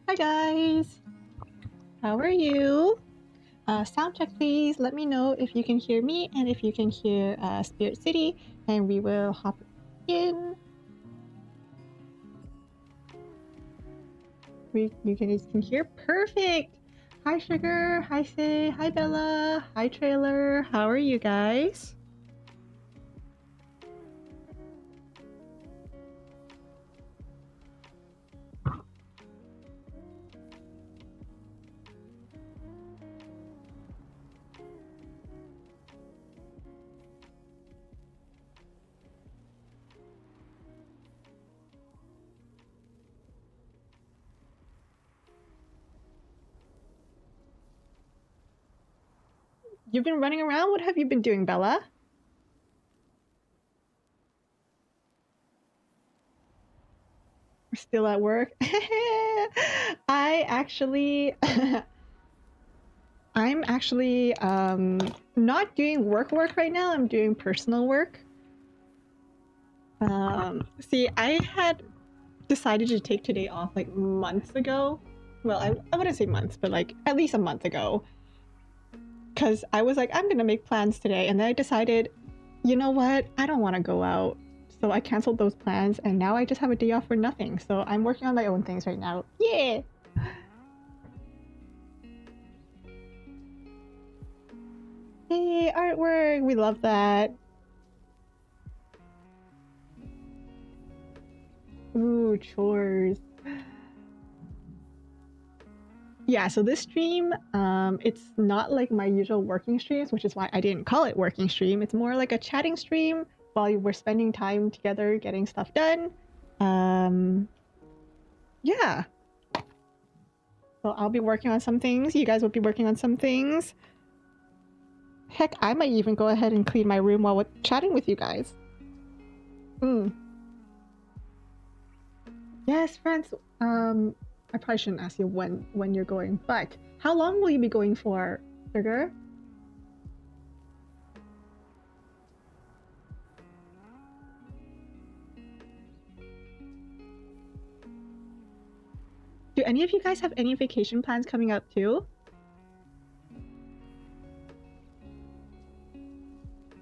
Hi guys, how are you? Sound check please. Let me know if you can hear me and if you can hear Spirit City, and we will hop in. You guys can hear perfect. Hi Sugar, hi Say, hi Bella, hi Trailer. How are you guys? You've been running around. What have you been doing, Bella? Still at work? I actually I'm actually not doing work right now. I'm doing personal work. See, I had decided to take today off like months ago. Well, I wouldn't say months, but like at least a month ago. Because I was like, I'm gonna make plans today, and then I decided, you know what? I don't want to go out, so I canceled those plans, and now I just have a day off for nothing. So I'm working on my own things right now. Yeah. Hey, artwork. We love that. Ooh, chores. Yeah, so this stream, it's not like my usual working streams, which is why I didn't call it working stream. It's more like a chatting stream while we're spending time together getting stuff done. Um, yeah. So I'll be working on some things. You guys will be working on some things. Heck, I might even go ahead and clean my room while we're chatting with you guys. Mm. Yes, friends. I probably shouldn't ask you when you're going, but how long will you be going for, Sugar? Do any of you guys have any vacation plans coming up too?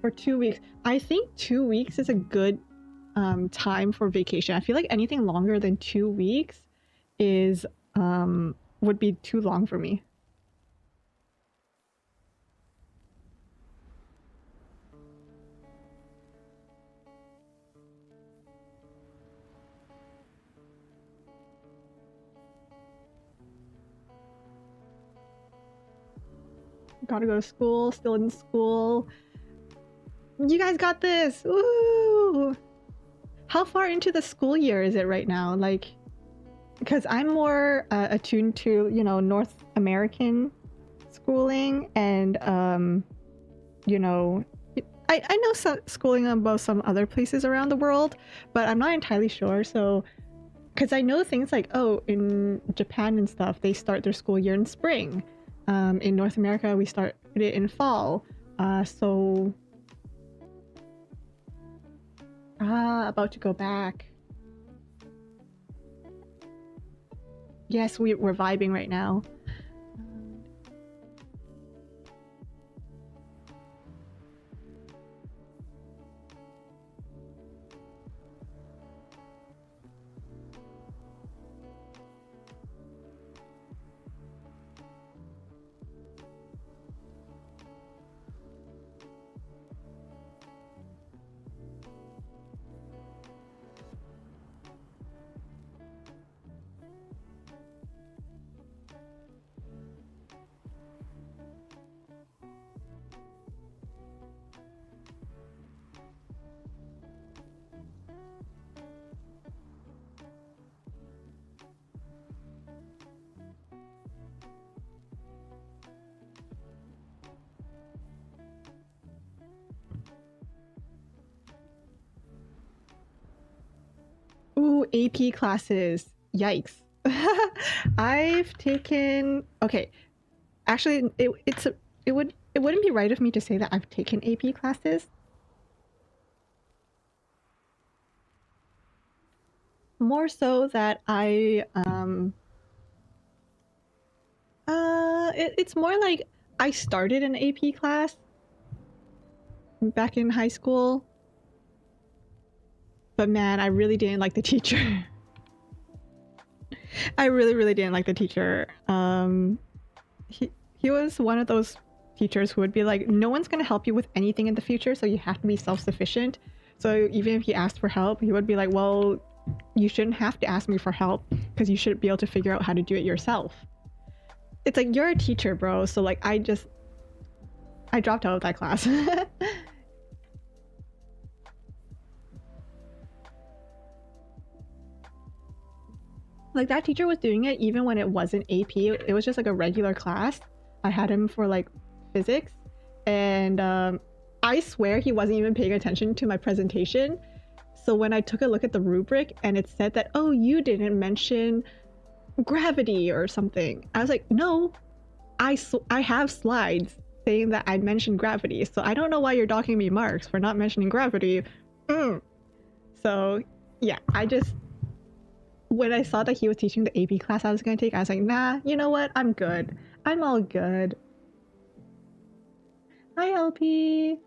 For 2 weeks. I think 2 weeks is a good time for vacation. I feel like anything longer than 2 weeks is would be too long for me. Gotta go to school, still in school. You guys got this! Woo! How far into the school year is it right now? Like, because I'm more attuned to, you know, North American schooling, and you know, I know some schooling about some other places around the world, but I'm not entirely sure. So, because I know things like, oh, in Japan and stuff, they start their school year in spring. In North America, we start it in fall. So, about to go back. Yes, we're vibing right now. Ooh, AP classes. Yikes. I've taken okay. Actually, it wouldn't be right of me to say that I've taken AP classes. More so that I It's more like I started an AP class back in high school, but man, I really didn't like the teacher. I really didn't like the teacher. He was one of those teachers who would be like, no one's gonna help you with anything in the future, so you have to be self-sufficient. So even if he asked for help, he would be like, well, you shouldn't have to ask me for help because you should be able to figure out how to do it yourself. It's like, you're a teacher, bro. So like, I dropped out of that class. Like, that teacher was doing it even when it wasn't AP. It was just like a regular class. I had him for like physics, and I swear he wasn't even paying attention to my presentation. So when I took a look at the rubric and it said that, oh, you didn't mention gravity or something, I was like, no, I have slides saying that I mentioned gravity, so I don't know why you're docking me marks for not mentioning gravity. So yeah, when I saw that he was teaching the AP class I was going to take, I was like, nah, you know what? I'm good. I'm all good. Hi, LP.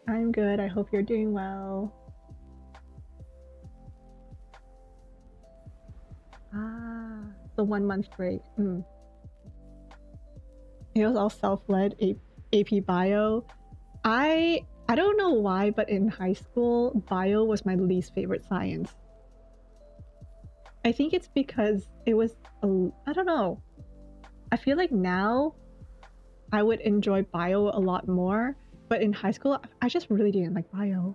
I'm good. I hope you're doing well. Ah, the 1 month break. It was all self-led AP bio. I don't know why, but in high school, bio was my least favorite science. I think it's because it was, I don't know. I feel like now I would enjoy bio a lot more, but in high school, I just really didn't like bio.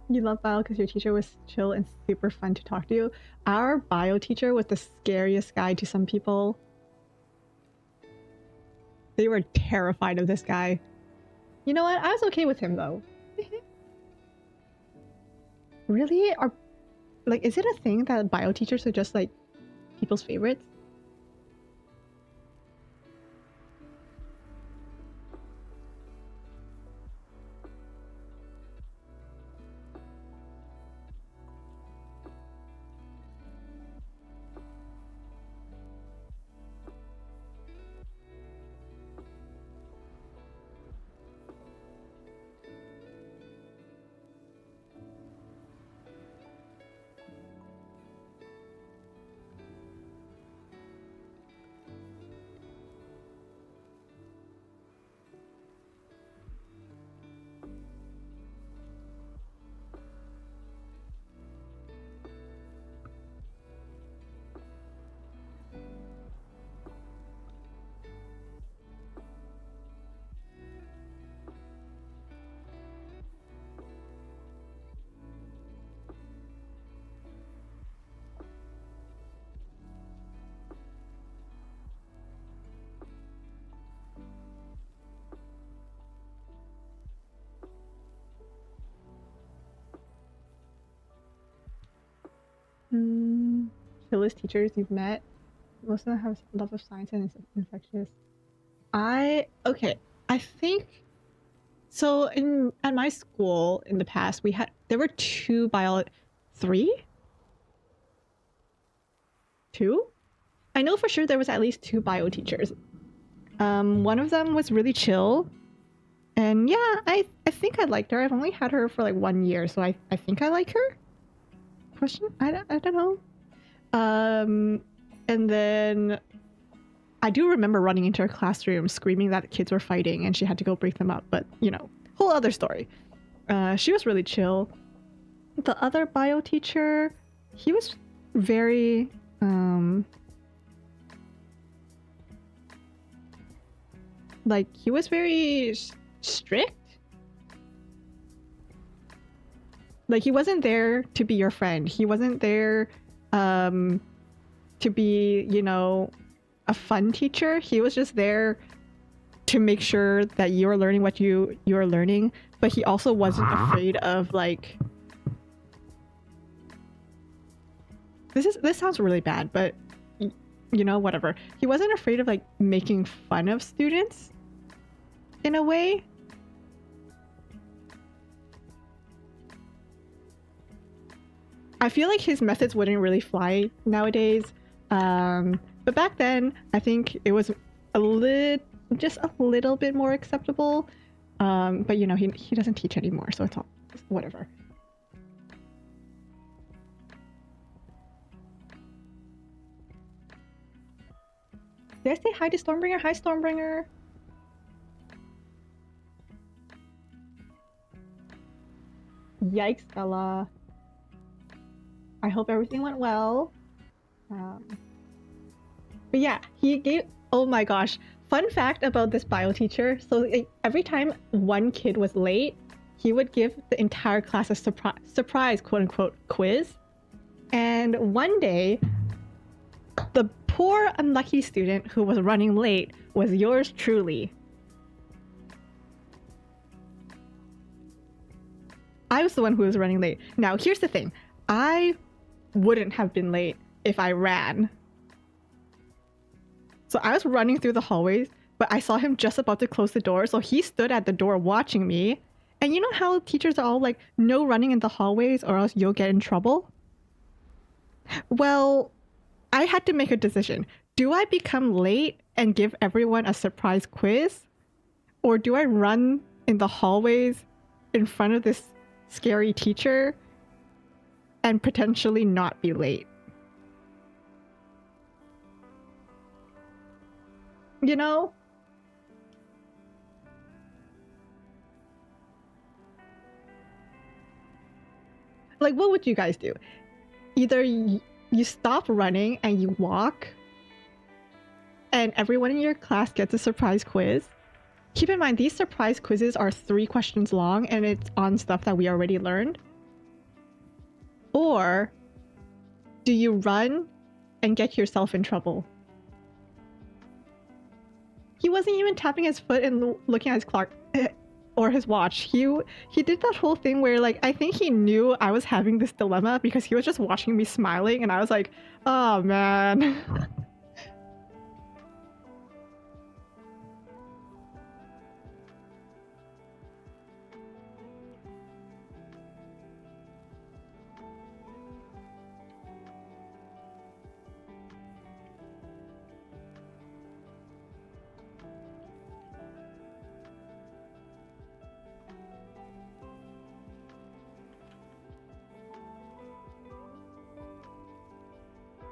You love bio because your teacher was chill and super fun to talk to you. Our bio teacher was the scariest guy to some people. They were terrified of this guy. You know what? I was okay with him though. Really? Is it a thing that bio teachers are just like people's favorites? Chillest teachers you've met? Most of them have love of science and infectious. Okay, I think so. At my school in the past, there were two. I know for sure there was at least two bio teachers. One of them was really chill, and yeah, I think I liked her. I've only had her for like 1 year, so I think I like her. Question? I don't know. And then I do remember running into her classroom screaming that kids were fighting and she had to go break them up, but you know, whole other story. She was really chill. The other bio teacher, he was very Like, he was very strict. Like, he wasn't there to be your friend. He wasn't there to be, you know, a fun teacher. He was just there to make sure that you are learning what you are learning. But he also wasn't afraid of, like... This sounds really bad, but, you know, whatever. He wasn't afraid of, like, making fun of students in a way. I feel like his methods wouldn't really fly nowadays. But back then, I think it was just a little bit more acceptable. But you know, he doesn't teach anymore, so it's all whatever. Did I say hi to Stormbringer? Hi, Stormbringer. Yikes, Ella. I hope everything went well. But yeah, he gave... Oh my gosh. Fun fact about this bio teacher. So like, every time one kid was late, he would give the entire class a surprise quote-unquote quiz. And one day, the poor unlucky student who was running late was yours truly. I was the one who was running late. Now, here's the thing. I wouldn't have been late if I ran. So I was running through the hallways, but I saw him just about to close the door, so he stood at the door watching me. And you know how teachers are all like, no running in the hallways or else you'll get in trouble? Well, I had to make a decision. Do I become late and give everyone a surprise quiz? Or do I run in the hallways in front of this scary teacher and potentially not be late? You know? Like, what would you guys do? Either you stop running and you walk, and everyone in your class gets a surprise quiz. Keep in mind, these surprise quizzes are 3 questions long, and it's on stuff that we already learned. Or do you run and get yourself in trouble? He wasn't even tapping his foot and looking at his clock or his watch. He did that whole thing where, like, I think he knew I was having this dilemma because he was just watching me smiling, and I was like, oh man.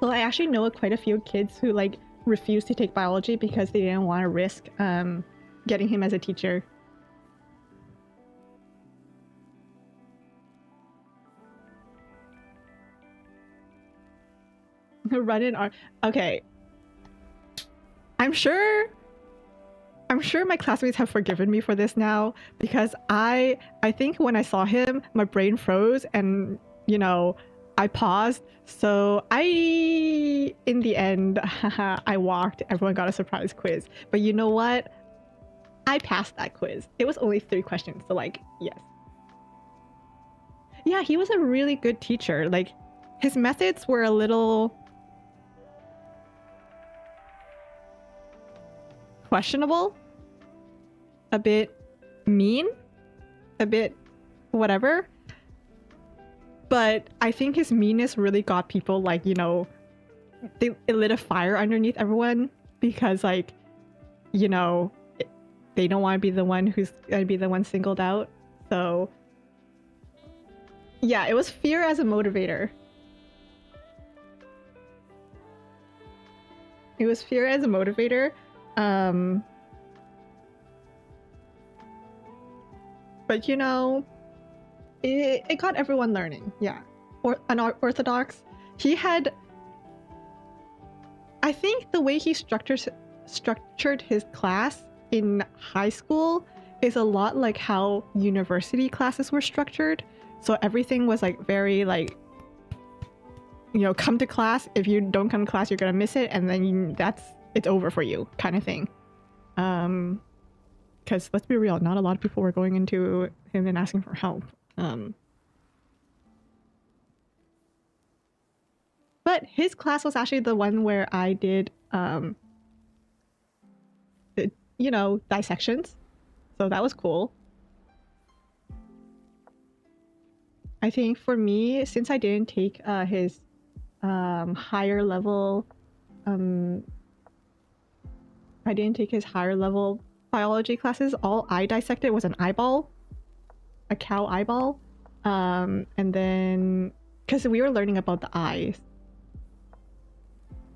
Well, I actually know quite a few kids who like refused to take biology because they didn't want to risk getting him as a teacher. Run in art. Okay. I'm sure my classmates have forgiven me for this now because I think when I saw him, my brain froze and, you know, I paused. So in the end, I walked. Everyone got a surprise quiz. But you know what? I passed that quiz. It was only 3 questions. So like, yes. Yeah, he was a really good teacher. Like, his methods were a little questionable, a bit mean, a bit whatever. But I think his meanness really got people, like, you know, it lit a fire underneath everyone because, like, you know, they don't want to be the one who's going to be the one singled out. So, yeah, it was fear as a motivator. It was fear as a motivator. But, you know, it got everyone learning. Yeah. Or unorthodox. He had... I think the way he structured his class in high school is a lot like how university classes were structured. So everything was like very like, you know, come to class. If you don't come to class, you're gonna miss it, and then it's over for you, kind of thing. Because let's be real, not a lot of people were going into him and asking for help. But his class was actually the one where I did, you know, dissections. So that was cool. I think for me, since I didn't take his higher level, I didn't take his higher level biology classes. All I dissected was an eyeball, a cow eyeball, and then because we were learning about the eyes,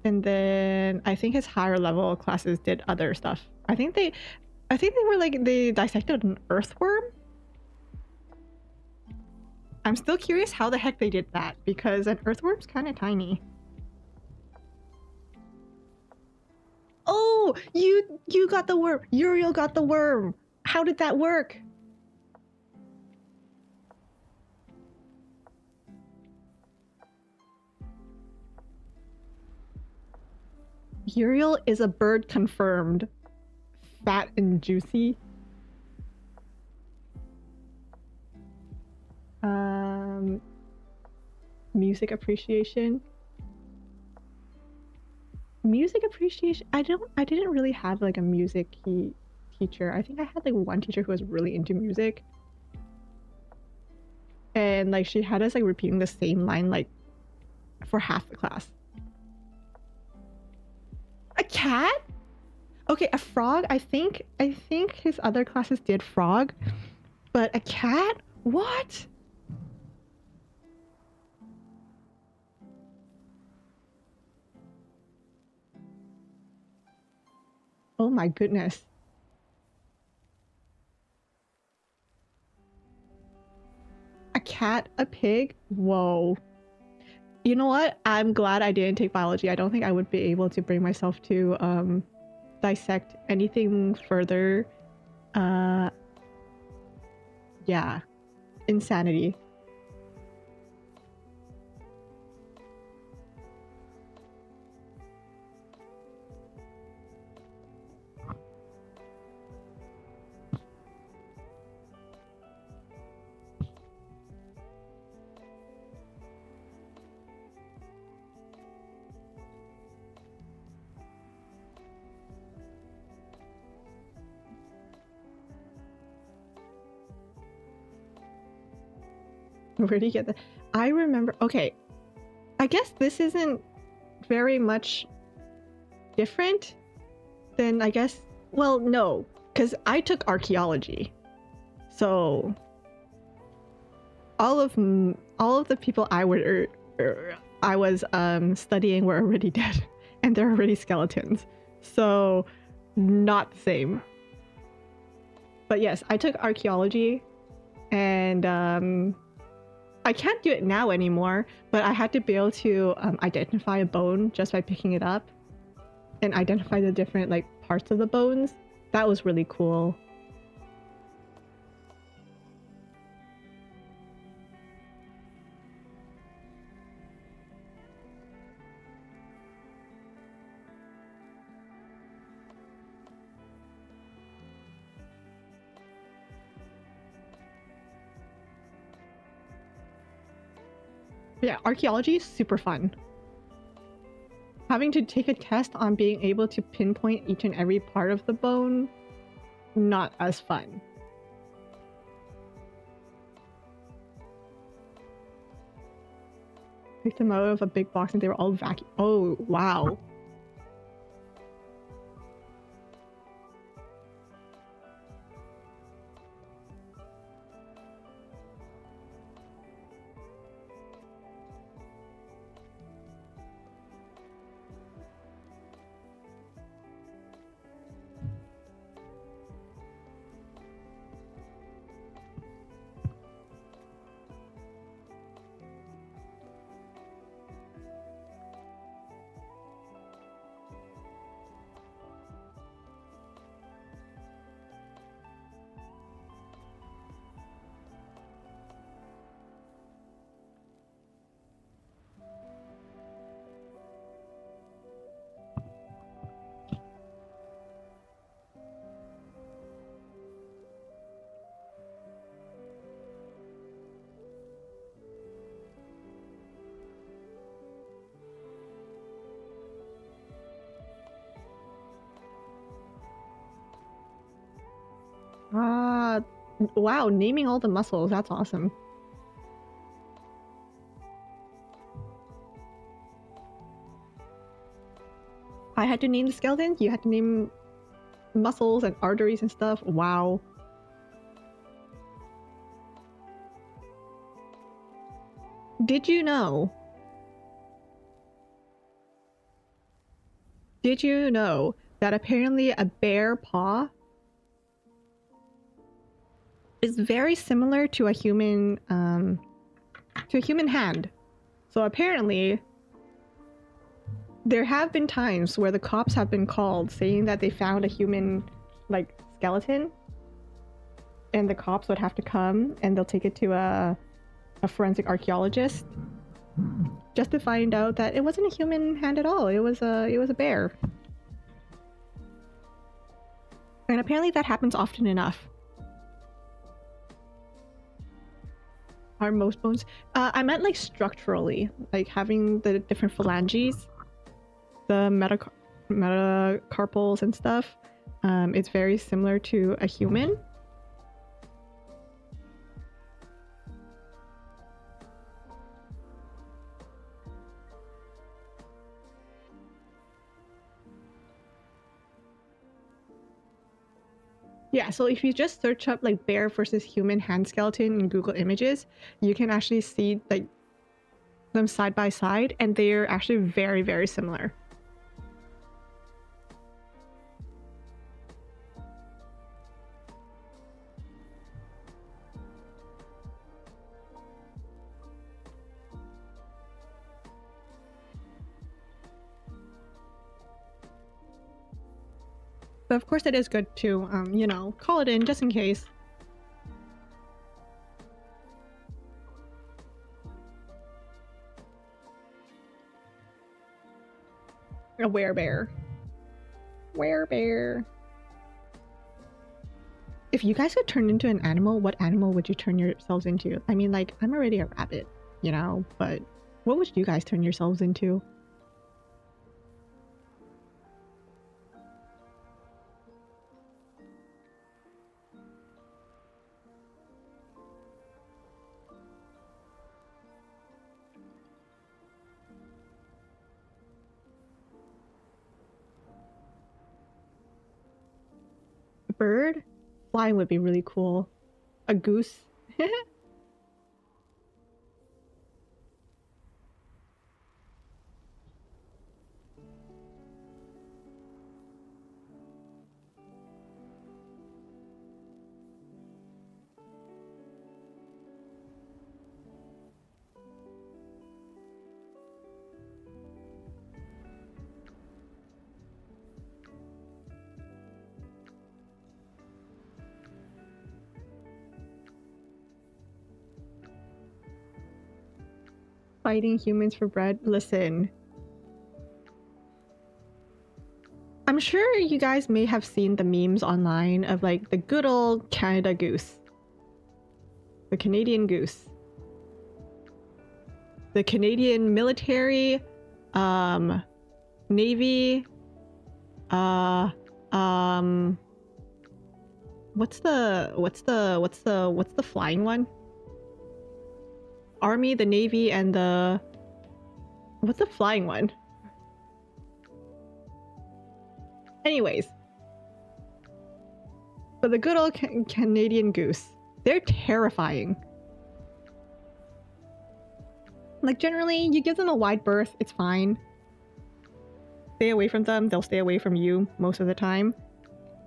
and then I think his higher level classes did other stuff. I think they were like they dissected an earthworm. I'm still curious how the heck they did that because an earthworm's kind of tiny. Oh, you got the worm. Uriel got the worm. How did that work? Uriel is a bird confirmed. Fat and juicy. Music appreciation. Music appreciation. I didn't really have like a music teacher. I think I had like one teacher who was really into music. And like she had us like repeating the same line like for half the class. A cat? Okay, a frog. I think his other classes did frog, but a cat? What? Oh my goodness. A cat, a pig? Whoa. You know what? I'm glad I didn't take biology. I don't think I would be able to bring myself to dissect anything further. Yeah. Insanity. Where do you get that? I remember. Okay. I guess this isn't very much different than I guess. Well, no, because I took archaeology. So all of the people I was studying were already dead, and they're already skeletons. So not the same. But yes, I took archaeology, and I can't do it now anymore. But I had to be able to identify a bone just by picking it up, and identify the different like parts of the bones. That was really cool. Yeah, archaeology is super fun. Having to take a test on being able to pinpoint each and every part of the bone, not as fun. Picked them out of a big box and they were all vacuum. Oh, wow. Wow, naming all the muscles, that's awesome. I had to name the skeletons, you had to name muscles and arteries and stuff. Wow. Did you know? Did you know that apparently a bear paw is very similar to a human hand? So apparently there have been times where the cops have been called saying that they found a human like skeleton, and the cops would have to come and they'll take it to a forensic archaeologist just to find out that it wasn't a human hand at all. It was a bear. And apparently that happens often enough. Are most bones? I meant like structurally, like having the different phalanges, the metacarpals and stuff. It's very similar to a human. Yeah, so if you just search up like bear versus human hand skeleton in Google Images, you can actually see like them side by side, and they're actually very, very similar. But of course it is good to, you know, call it in just in case. A werebear. Werebear. If you guys could turn into an animal, what animal would you turn yourselves into? I mean, like, I'm already a rabbit, you know, but what would you guys turn yourselves into? A bird? Flying would be really cool. A goose? Fighting humans for bread? Listen. I'm sure you guys may have seen the memes online of like the good old Canada goose. The Canadian goose. The Canadian military, Navy, what's the flying one? Army, the Navy, and the... What's the flying one? Anyways. But the good old Canadian goose. They're terrifying. Like, generally, you give them a wide berth, it's fine. Stay away from them, they'll stay away from you most of the time.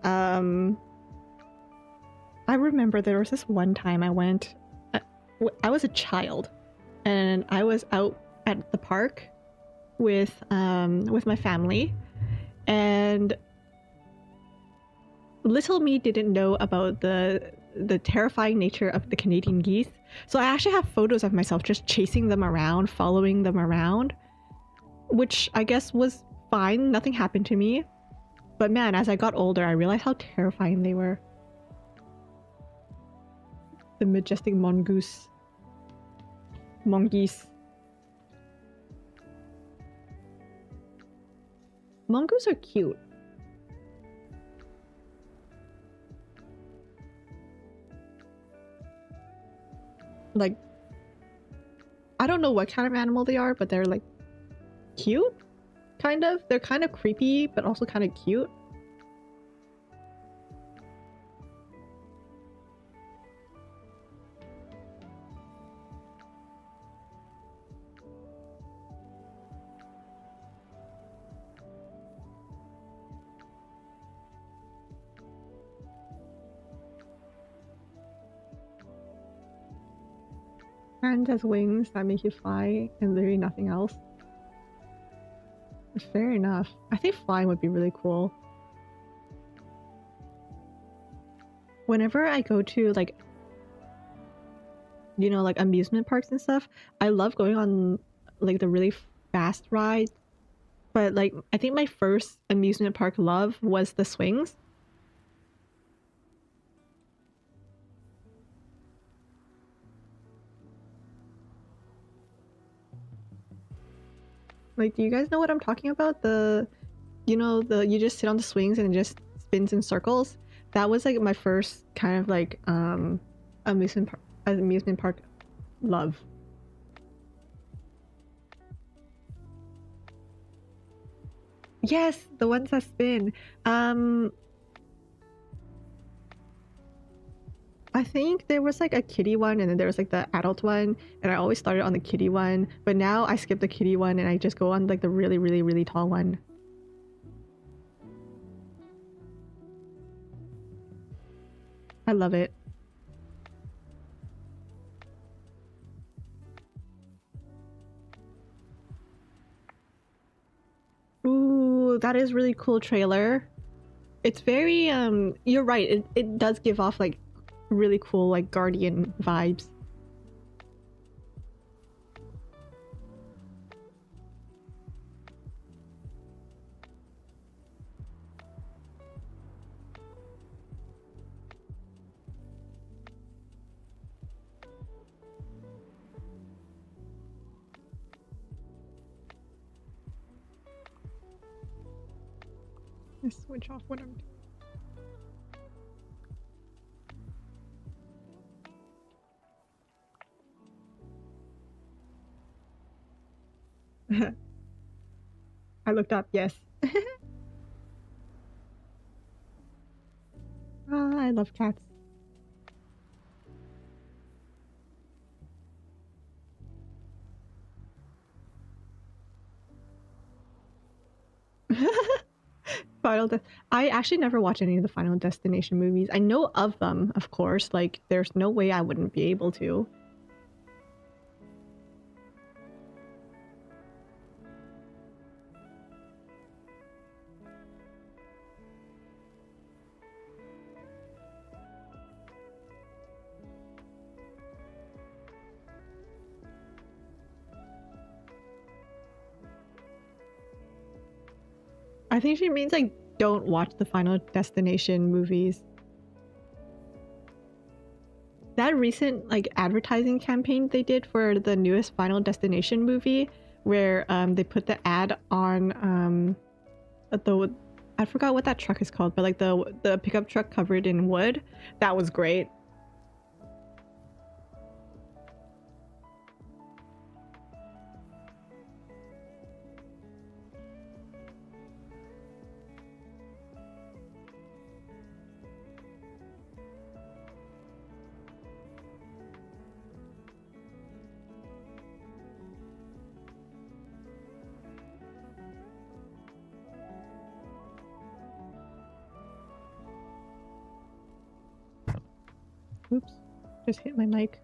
I remember there was this one time I went... I was a child, and I was out at the park with my family, and little me didn't know about the terrifying nature of the Canadian geese. So I actually have photos of myself just chasing them around, following them around, which I guess was fine. Nothing happened to me. But man, as I got older, I realized how terrifying they were. The majestic mongoose. Mongoose. Mongoose are cute. like, I don't know what kind of animal they are, but they're like cute, kind of. They're kind of creepy, but also kind of cute. And has wings that make you fly and literally nothing else. Fair enough. I think flying would be really cool. Whenever I go to like, you know, like amusement parks and stuff, I love going on like the really fast rides. But like, I think my first amusement park love was the swings. Like, do you guys know what I'm talking about? You know, you just sit on the swings and it just spins in circles. That was like my first kind of like amusement park love. Yes, the ones that spin. I think there was like a kiddie one and then there was like the adult one, and I always started on the kiddie one, but now I skip the kiddie one and I just go on like the really, really, really tall one. I love it. Ooh, that is really cool trailer. It's very you're right. It does give off like really cool like Guardian vibes. Let's switch off what I'm doing. I looked up, yes. Ah, I love cats. Final De- I actually never watched any of the Final Destination movies. I know of them, of course. Like, there's no way I wouldn't be able to. I think she means like don't watch the Final Destination movies. That recent like advertising campaign they did for the newest Final Destination movie, where they put the ad on the I forgot what that truck is called, but like the pickup truck covered in wood. That was great. Oops, just hit my mic.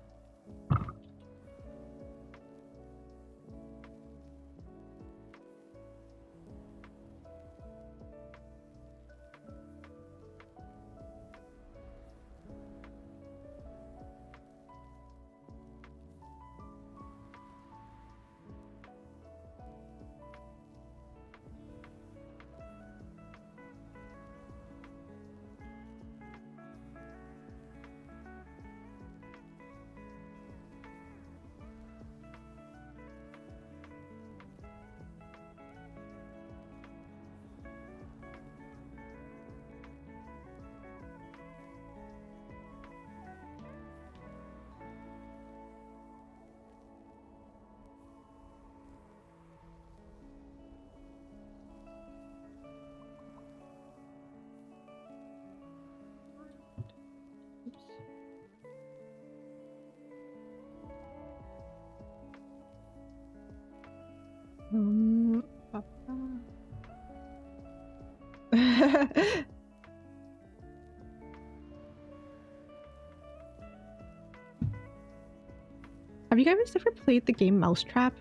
Have you guys ever played the game Mousetrap?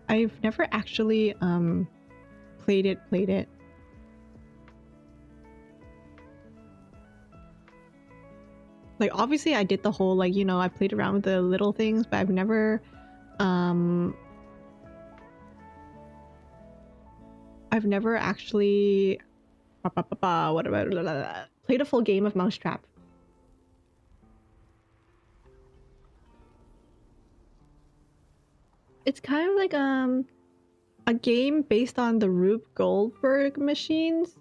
I've never actually played it. Like obviously I did the whole like, you know, I played around with the little things, but I've never actually what about played a full game of Mousetrap. It's kind of like a game based on the Rube Goldberg machines,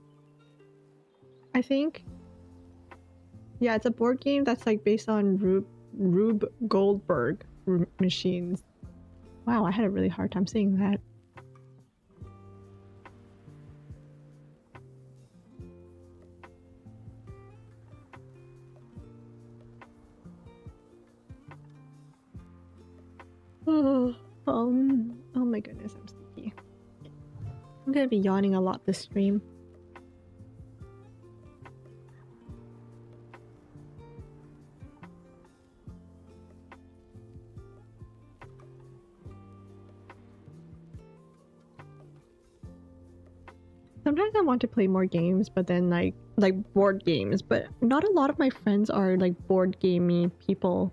I think. Yeah, it's a board game that's like based on Rube Goldberg machines. Wow, I had a really hard time saying that. Oh, oh my goodness, I'm sleepy. I'm gonna be yawning a lot this stream. Sometimes I want to play more games, but then like board games, but not a lot of my friends are like board gamey people.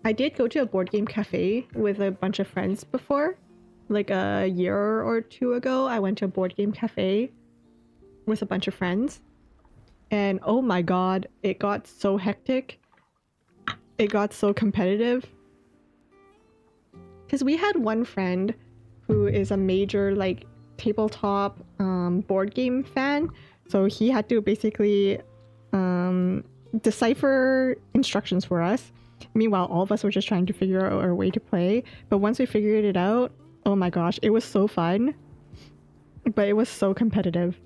I did go to a board game cafe with a bunch of friends before. Like a year or two ago, I went to a board game cafe with a bunch of friends. And oh my god, it got so hectic. It got so competitive. Because we had one friend who is a major like tabletop board game fan. So he had to basically decipher instructions for us. Meanwhile, all of us were just trying to figure out our way to play. But once we figured it out, oh my gosh, it was so fun. But it was so competitive.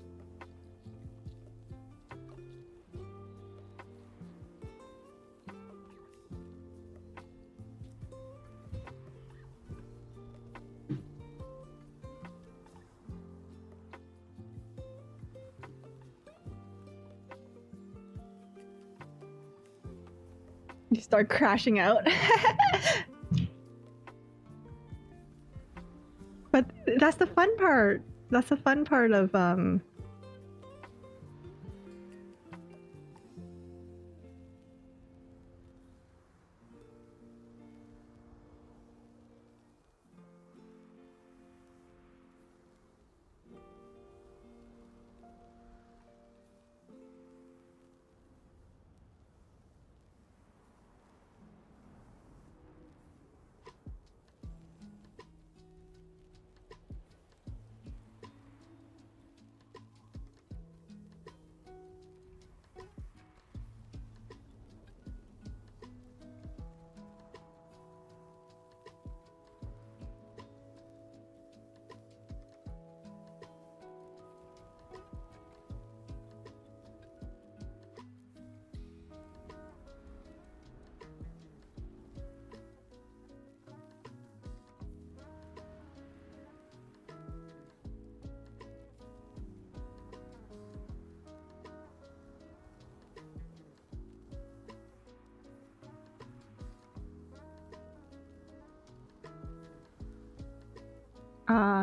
You start crashing out. But that's the fun part. That's the fun part of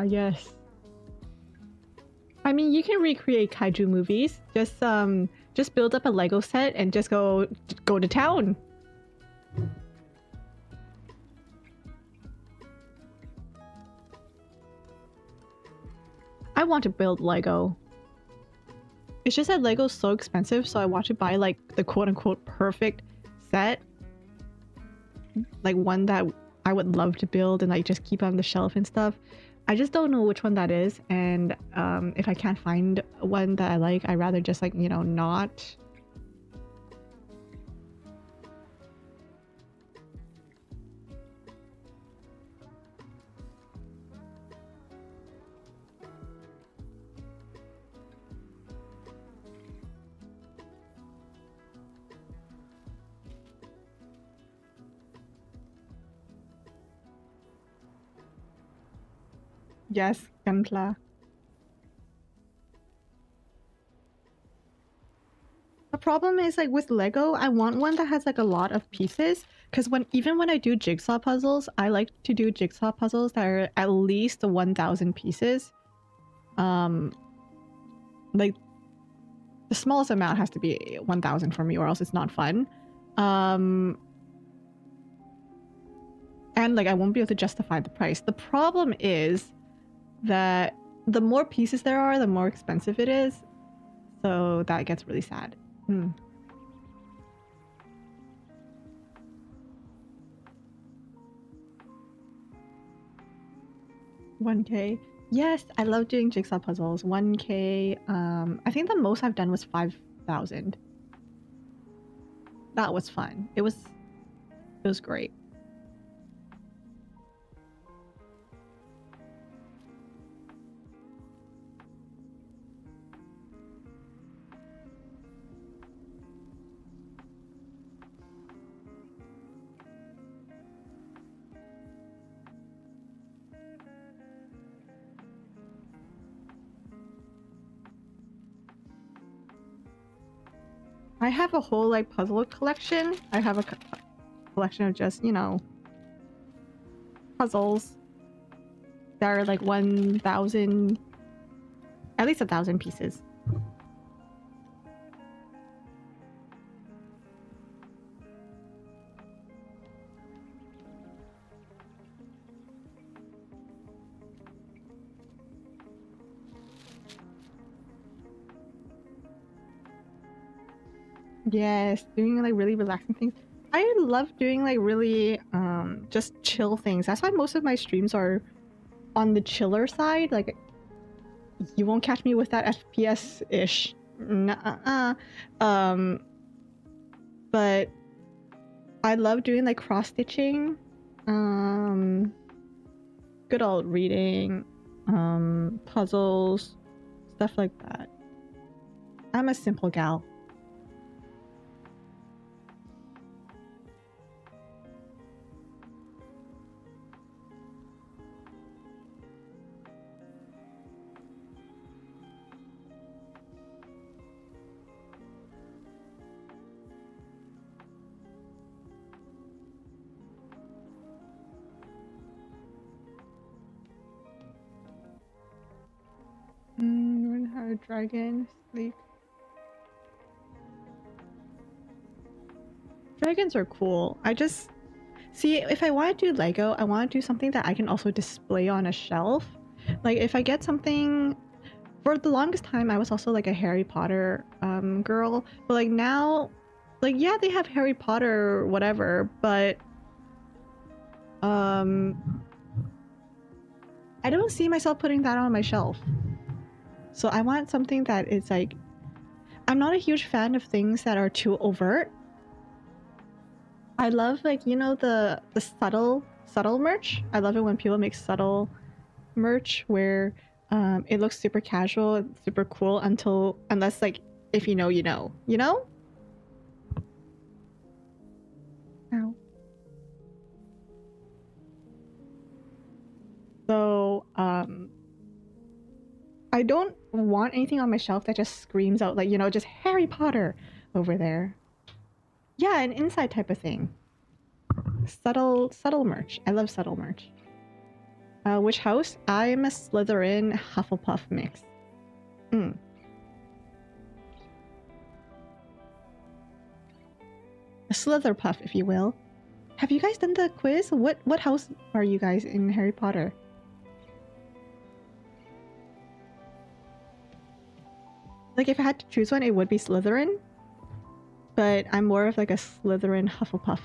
yes. I mean, you can recreate kaiju movies. Just build up a Lego set and just go to town. I want to build Lego. It's just that Lego's so expensive, so I want to buy like the quote-unquote perfect set. Like one that I would love to build and like just keep on the shelf and stuff. I just don't know which one that is, and if I can't find one that I like, I'd rather just like, you know, not. Yes, Gunpla. problem is like with Lego, I want one that has like a lot of pieces. Because even when I do jigsaw puzzles, I like to do jigsaw puzzles that are at least 1,000 pieces. Like the smallest amount has to be 1,000 for me, or else it's not fun. And like I won't be able to justify the price. The problem is that the more pieces there are, the more expensive it is. So that gets really sad. 1K. Yes, I love doing jigsaw puzzles. 1K. I think the most I've done was 5,000. That was fun. It was great. I have a whole like puzzle collection. I have a collection of just, you know, puzzles that are like 1,000, at least 1,000 pieces. Yes, doing like really relaxing things. I love doing like really just chill things. That's why most of my streams are on the chiller side. Like you won't catch me with that FPS-ish. Nuh-uh. But I love doing like cross-stitching. Good old reading, puzzles, stuff like that. I'm a simple gal. Learn how to dragon sleep. Dragons are cool. I just see if I want to do Lego, I want to do something that I can also display on a shelf. Like if I get something, for the longest time I was also like a Harry Potter girl, but like now, like yeah, they have Harry Potter whatever, but I don't see myself putting that on my shelf. So I want something that is like, I'm not a huge fan of things that are too overt. I love like, you know, the subtle merch. I love it when people make subtle merch where it looks super casual, super cool unless like if you know, you know, you know? Ow. So I don't want anything on my shelf that just screams out like, you know, just Harry Potter over there. Yeah, an inside type of thing. Subtle merch. I love subtle merch. Which house? I'm a Slytherin Hufflepuff mix. A Slitherpuff, if you will. Have you guys done the quiz? What house are you guys in Harry Potter? Like, if I had to choose one, it would be Slytherin. But I'm more of like a Slytherin Hufflepuff.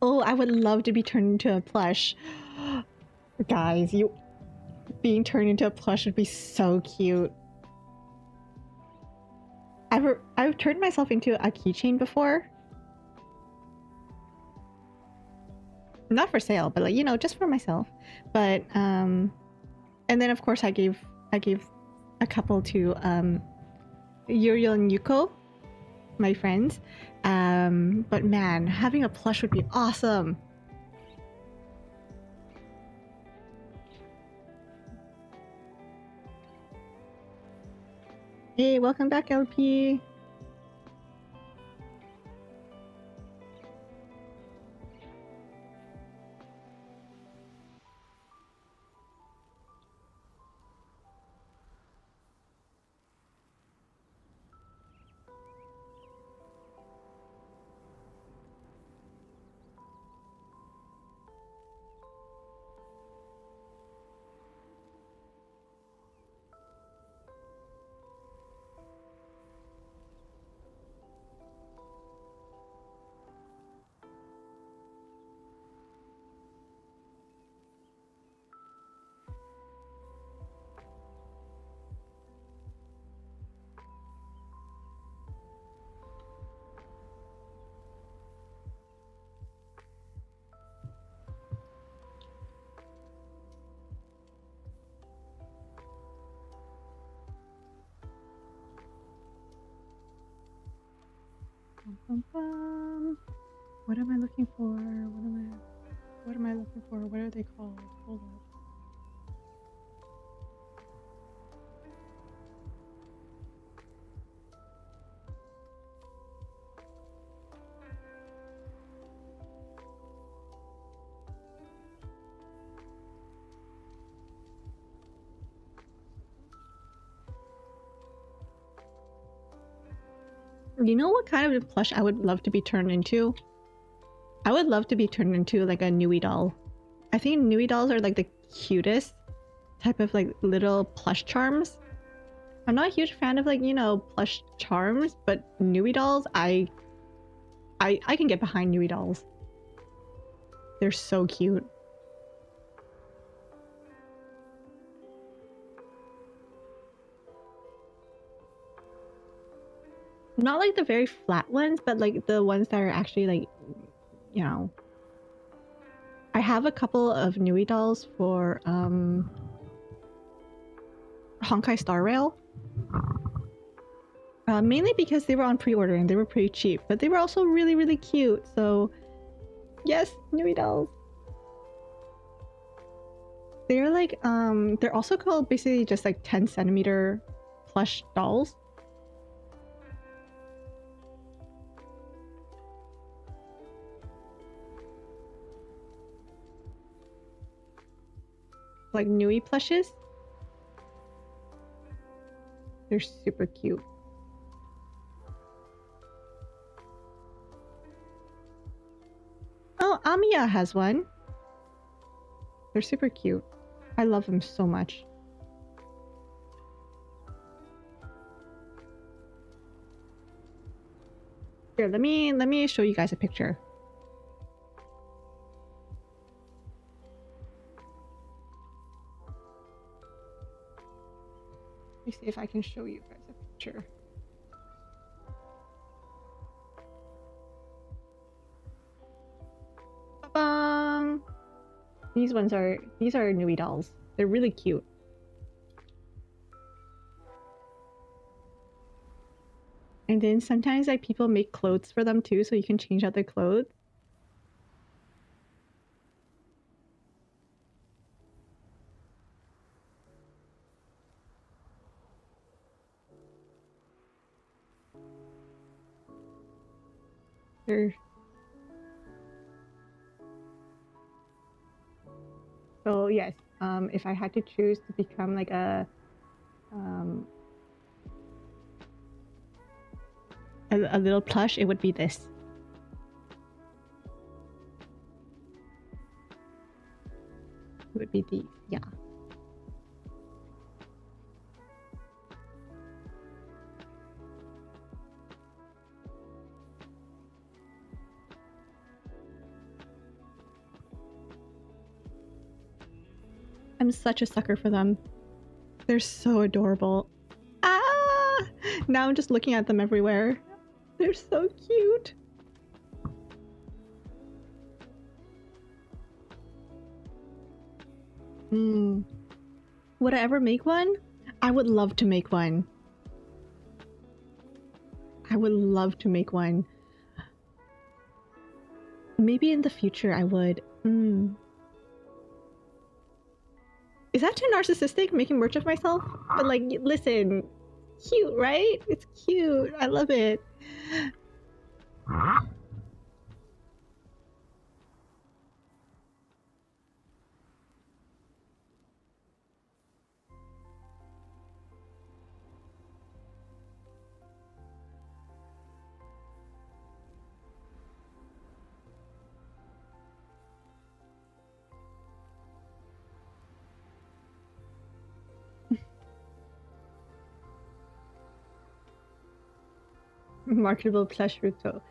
Oh, I would love to be turned into a plush. Guys, you being turned into a plush would be so cute. I've turned myself into a keychain before. Not for sale, but like, you know, just for myself. But and then of course I gave a couple to Uriel and Yuko, my friends. But man, having a plush would be awesome. Hey, welcome back, LP. What am I looking for? What am I looking for? What are they called? Hold on. You know what kind of plush I would love to be turned into? I would love to be turned into like a Nui doll. I think Nui dolls are like the cutest type of like little plush charms. I'm not a huge fan of like, you know, plush charms, but Nui dolls, I can get behind Nui dolls. They're so cute. Not like the very flat ones, but like the ones that are actually like, you know. I have a couple of Nui dolls for Honkai Star Rail. Mainly because they were on pre-order and they were pretty cheap, but they were also really, really cute. So yes, Nui dolls. They're like, they're also called basically just like 10 centimeter plush dolls. Like Nui plushes. They're super cute. Oh, Amiya has one. They're super cute. I love them so much. Here, let me show you guys a picture. Let me see if I can show you guys a picture. Ba-bang! These are Nui dolls. They're really cute. And then sometimes like people make clothes for them too, so you can change out their clothes. They're... So yes, if I had to choose to become like a little plush, it would be this. It would be these, yeah. I'm such a sucker for them. They're so adorable. Ah! Now I'm just looking at them everywhere. They're so cute. Would I ever make one? I would love to make one. I would love to make one. Maybe in the future I would. Is that too narcissistic, making merch of myself? But like, listen, cute, right? It's cute. I love it. Marketable plush Ruto.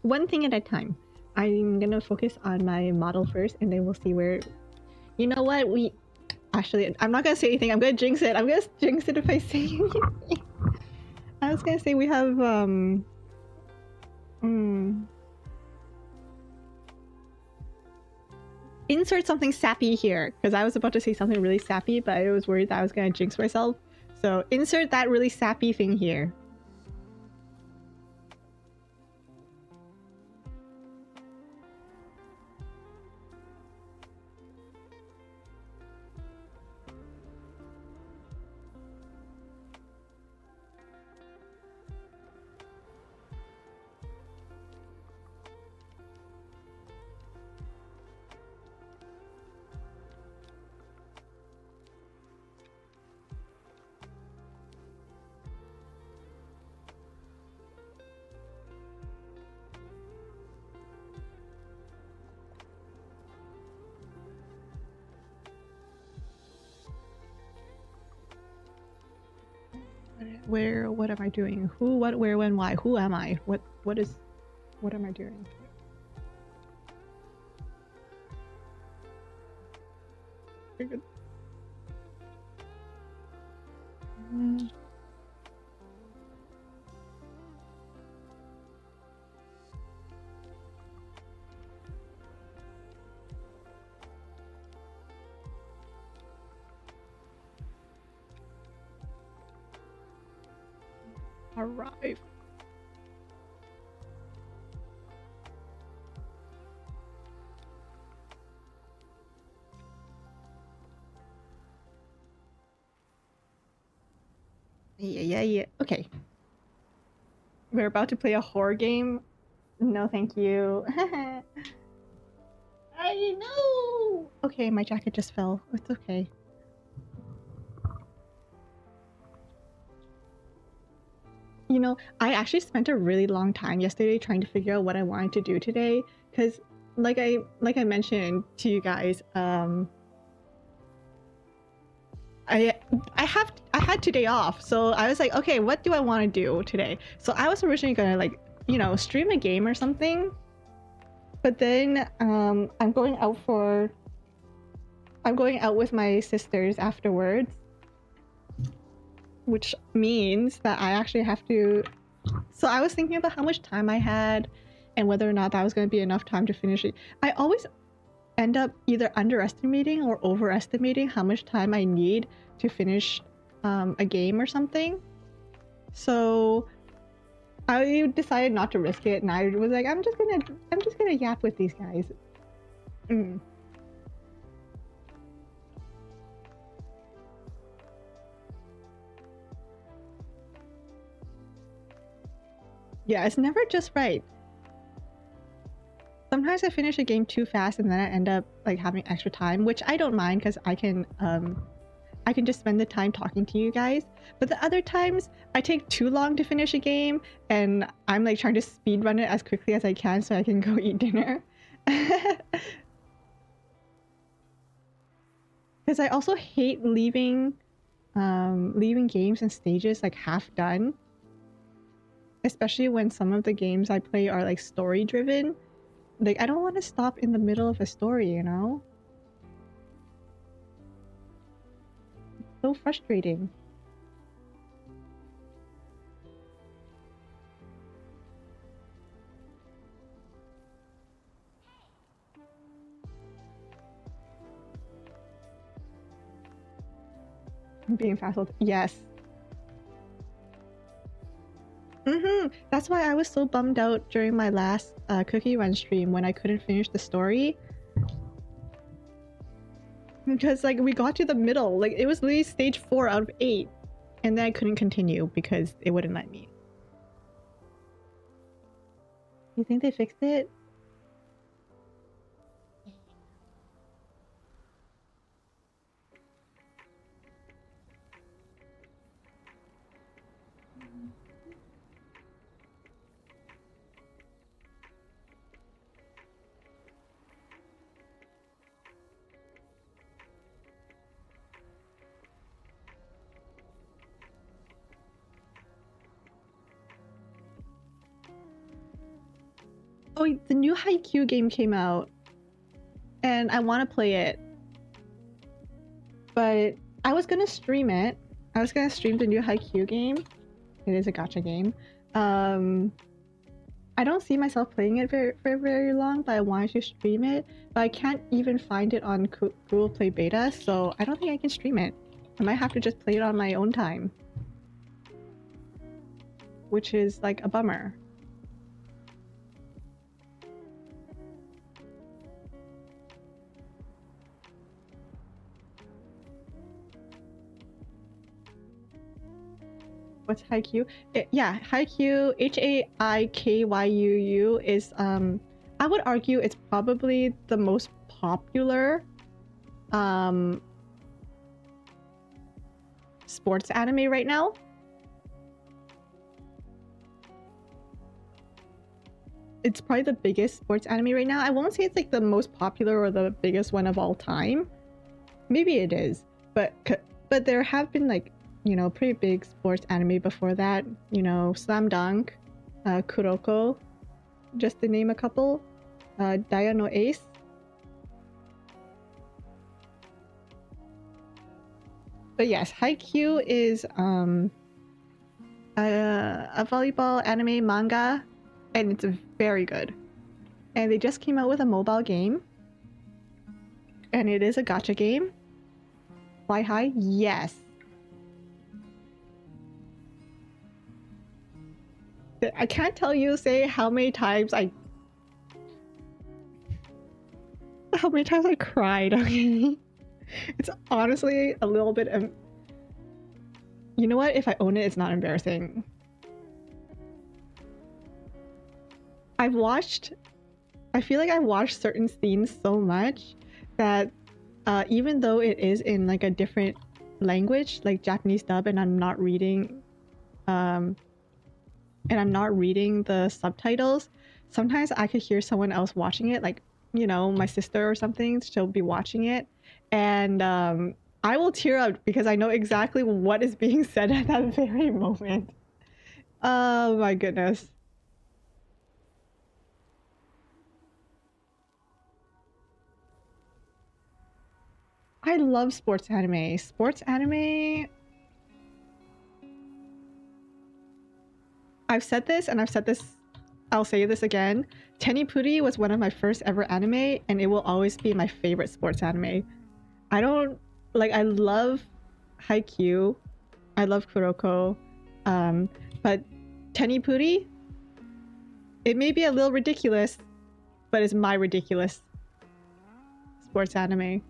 One thing at a time. I'm gonna focus on my model first, and then we'll see where. You know what? Actually, I'm not gonna say anything. I'm gonna jinx it. I'm gonna jinx it if I say anything. I was gonna say we have insert something sappy here, because I was about to say something really sappy, but I was worried that I was gonna jinx myself. So insert that really sappy thing here. Where, what am I doing? Who, what, where, when, why? Who am I? What am I doing? Very good. Arrive. Yeah. Okay. We're about to play a horror game. No, thank you. I know. Okay, my jacket just fell. It's okay. You know, I actually spent a really long time yesterday trying to figure out what I wanted to do today, because like I mentioned to you guys, I had today off, so I was like, okay, what do I want to do today? So I was originally gonna, like, you know, stream a game or something, but then I'm going out with my sisters afterwards, which means that I actually have to. So I was thinking about how much time I had and whether or not that was going to be enough time to finish it. I always end up either underestimating or overestimating how much time I need to finish a game or something. So I decided not to risk it, and I was like, I'm just gonna yap with these guys. Yeah, it's never just right. Sometimes I finish a game too fast and then I end up like having extra time, which I don't mind because I can just spend the time talking to you guys. But the other times I take too long to finish a game and I'm like trying to speed run it as quickly as I can so I can go eat dinner. Because I also hate leaving games and stages like half done. Especially when some of the games I play are like story driven. Like, I don't want to stop in the middle of a story, you know? so frustrating. Being frazzled. Yes. That's why I was so bummed out during my last cookie run stream when I couldn't finish the story. Because like we got to the middle, like it was literally stage 4 out of 8, and then I couldn't continue because it wouldn't let me. You think they fixed it? Oh, the new Haikyuu game came out, and I want to play it, but I was gonna stream it. I was gonna stream the new Haikyuu game. It is a gacha game. I don't see myself playing it for very long, but I wanted to stream it. But I can't even find it on Google Play Beta, so I don't think I can stream it. I might have to just play it on my own time, which is like a bummer. What's Haikyuu? Yeah, Haikyuu, Haikyuu is I would argue it's probably the most popular sports anime right now. It's probably the biggest sports anime right now. I won't say it's like the most popular or the biggest one of all time. Maybe it is, but there have been like, you know, pretty big sports anime before that. You know, Slam Dunk, Kuroko, just to name a couple. Daya no Ace. But yes, Haikyuu is a volleyball anime manga, and it's very good. And they just came out with a mobile game, and it is a gacha game. Fly High, yes. I can't tell you, say how many times I cried. Okay, it's honestly a little bit. You know what? If I own it, it's not embarrassing. I feel like I've watched certain scenes so much that even though it is in like a different language, like Japanese dub, and I'm not reading the subtitles, sometimes I could hear someone else watching it, like, you know, my sister or something. She'll be watching it, and I will tear up because I know exactly what is being said at that very moment. Oh my goodness. I love sports anime. Sports anime... I've said this, and I'll say this again. Tenipuri was one of my first ever anime, and it will always be my favorite sports anime. I love Haikyuu, I love Kuroko, but Tenipuri, it may be a little ridiculous, but it's my ridiculous sports anime.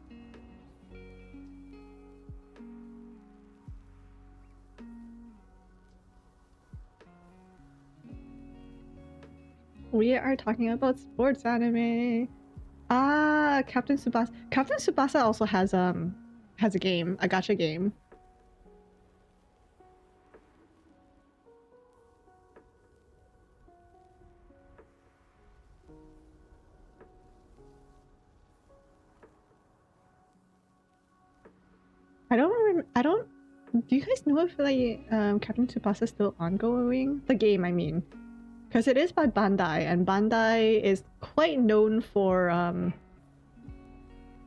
We are talking about sports anime. Ah, Captain Tsubasa. Captain Tsubasa also has a game, a gacha game. I don't. Do you guys know if like Captain Tsubasa is still ongoing? The game, I mean. Because it is by Bandai, and Bandai is quite known for, I'm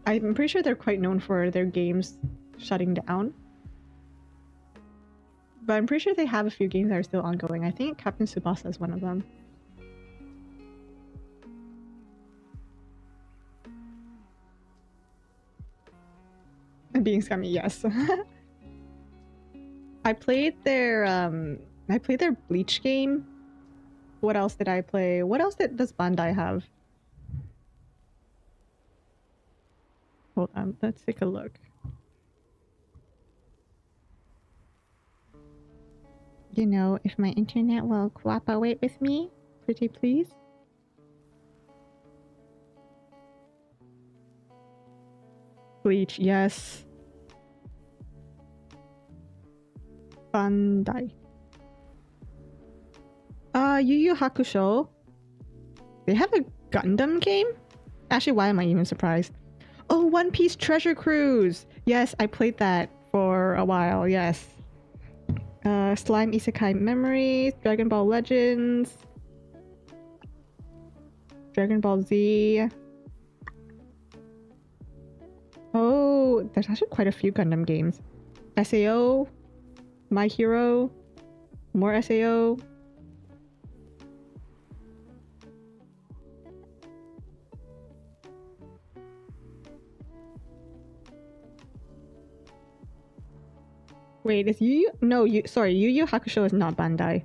pretty sure they're quite known for their games shutting down. But I'm pretty sure they have a few games that are still ongoing. I think Captain Tsubasa is one of them. And being scummy, yes. I played their Bleach game. What else did I play? What else does Bandai have? Hold on, let's take a look. You know, if my internet will cooperate with me, pretty please. Bleach, yes. Bandai. Yu Yu Hakusho. They have a Gundam game? Actually, why am I even surprised? Oh, One Piece Treasure Cruise! Yes, I played that for a while, yes. Slime Isekai Memories, Dragon Ball Legends, Dragon Ball Z. Oh, there's actually quite a few Gundam games. SAO, My Hero, more SAO. Wait, is Yu Yu? No, sorry, Yu Yu Hakusho is not Bandai.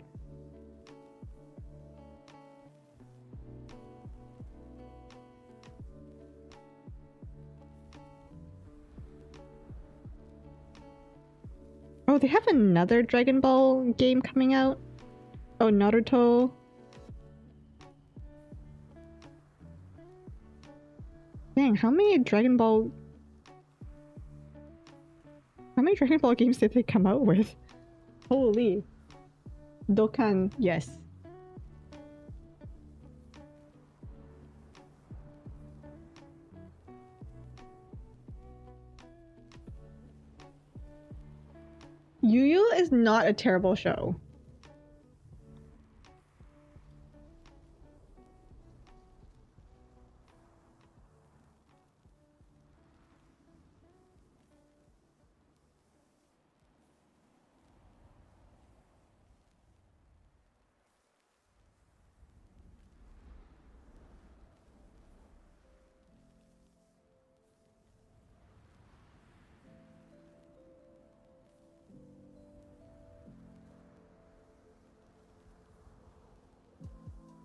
Oh, they have another Dragon Ball game coming out. Oh, Naruto. Dang, how many Dragon Ball games did they come out with? Holy. Dokkan, yes. Yu Yu is not a terrible show.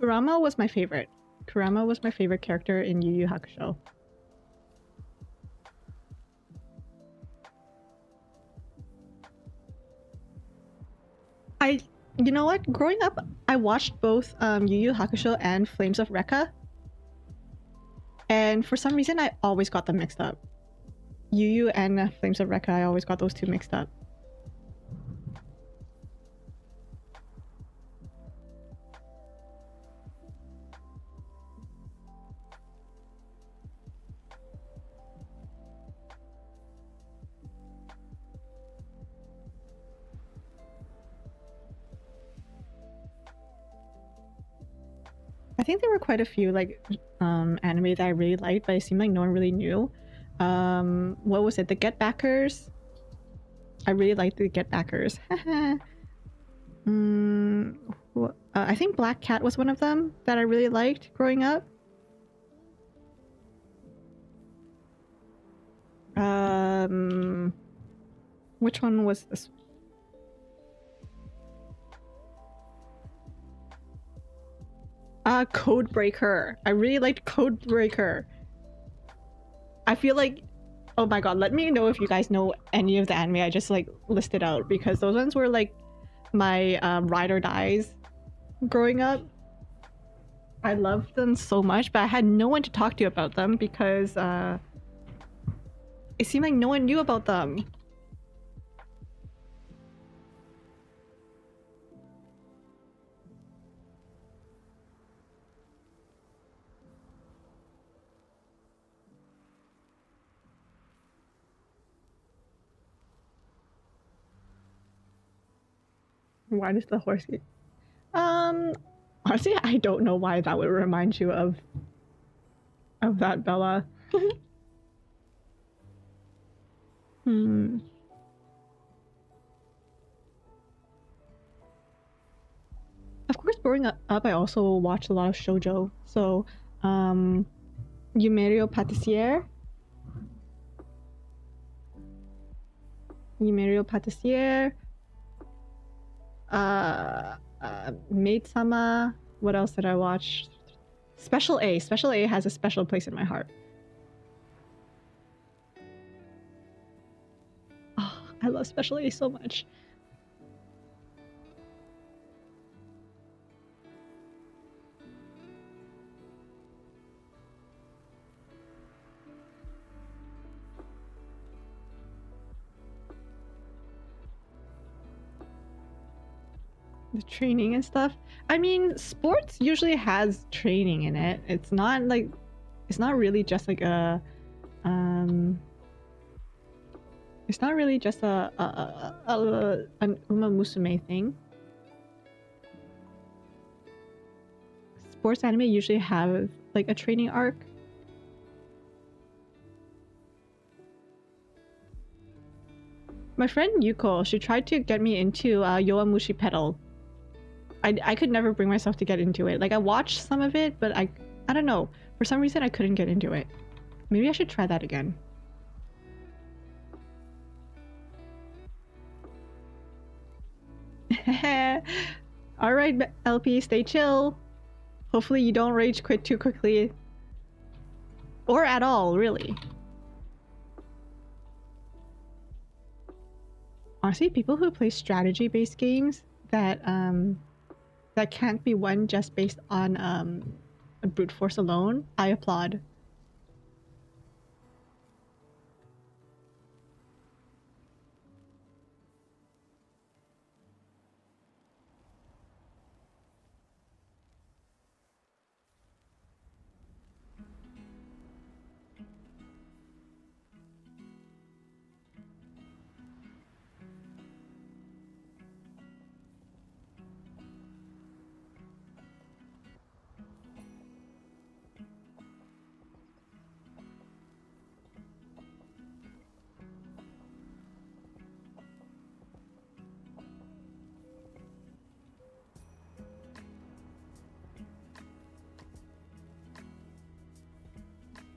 Kurama was my favorite. Kurama was my favorite character in Yu Yu Hakusho. You know what? Growing up, I watched both Yu Yu Hakusho and Flames of Recca. And for some reason, I always got them mixed up. Yu Yu and Flames of Recca, I always got those two mixed up. I think there were quite a few like anime that I really liked, but it seemed like no one really knew. What was it? The Get Backers. I really liked the Get Backers. I think Black Cat was one of them that I really liked growing up. Which one was this? Codebreaker. I really liked Codebreaker. I feel like, oh my god, let me know if you guys know any of the anime I just like listed out, because those ones were like my ride or dies growing up. I loved them so much, but I had no one to talk to about them because it seemed like no one knew about them. Why does the horse eat? Honestly, I don't know why that would remind you of that, Bella. growing up, I also watched a lot of shoujo. So, Yumerio Patissier. Yumerio Patissier. Maid-sama. What else did I watch? Special A. Special A has a special place in my heart. Oh, I love Special A so much. The training and stuff. I mean, sports usually has training in it. It's not like, it's not really just like a, it's not really just an Uma Musume thing. Sports anime usually have like a training arc. My friend Yuko, she tried to get me into Yowamushi Pedal. I could never bring myself to get into it. Like I watched some of it, but I don't know. For some reason I couldn't get into it. Maybe I should try that again. Alright, LP, stay chill. Hopefully you don't rage quit too quickly. Or at all, really. Honestly, people who play strategy-based games that that can't be won just based on brute force alone, I applaud.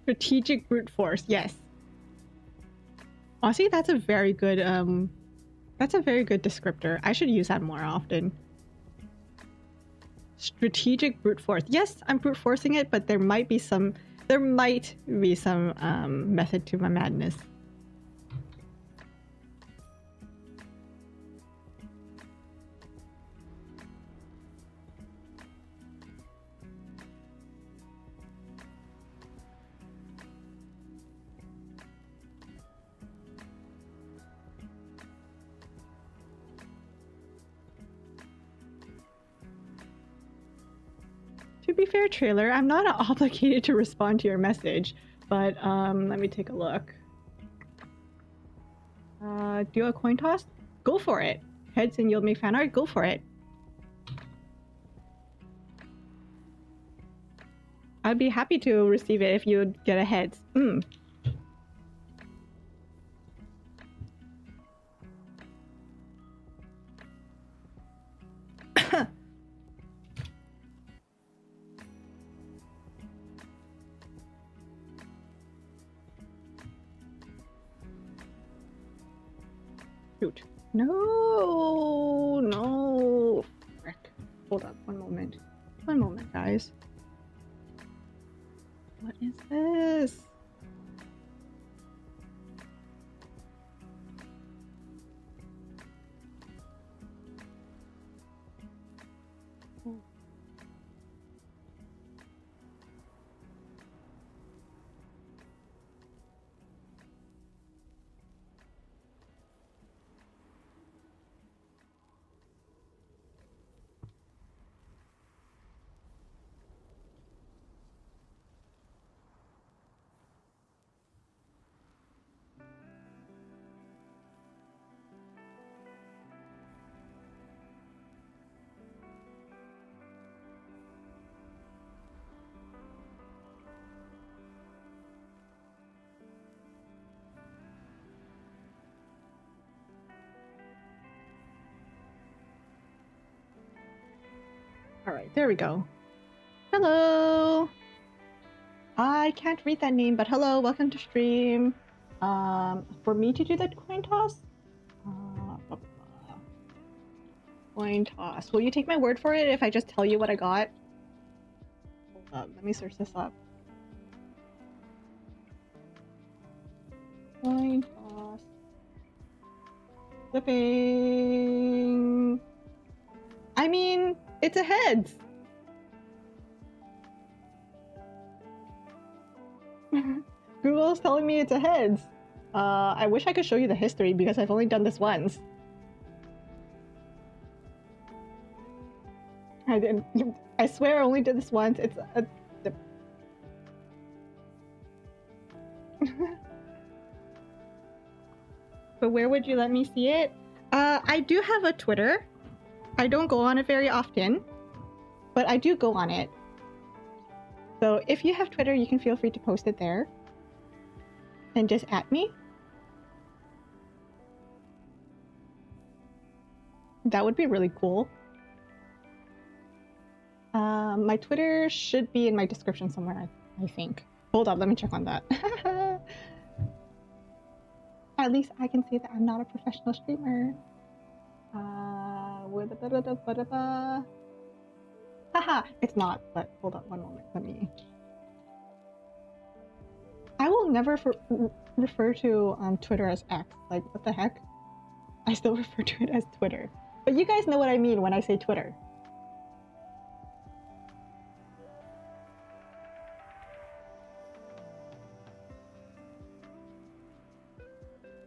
Strategic brute force, yes. Honestly, that's a very good descriptor. I should use that more often. Strategic brute force. Yes, I'm brute forcing it, but there might be some method to my madness. To be fair, trailer, I'm not obligated to respond to your message, but let me take a look. Do a coin toss? Go for it. Heads and you'll make fan art? Go for it. I'd be happy to receive it if you'd get a heads. Shoot. No, no. Frick. Hold up, one moment. One moment, guys. What is this? Alright, there we go. Hello! I can't read that name, but hello, welcome to stream. For me to do the coin toss? Coin toss. Will you take my word for it if I just tell you what I got? Hold up, let me search this up. Coin toss. Flipping. I mean, it's a heads. Google's telling me it's a heads. I wish I could show you the history because I've only done this once. I didn't. I swear I only did this once. It's a... But where would you let me see it? I do have a Twitter. I don't go on it very often, but I do go on it. So if you have Twitter, you can feel free to post it there. And just at me. That would be really cool. My Twitter should be in my description somewhere, I think. Hold up, let me check on that. At least I can say that I'm not a professional streamer. Haha, it's not, but hold on one moment, let me... I will never refer to Twitter as X. Like, what the heck? I still refer to it as Twitter. But you guys know what I mean when I say Twitter.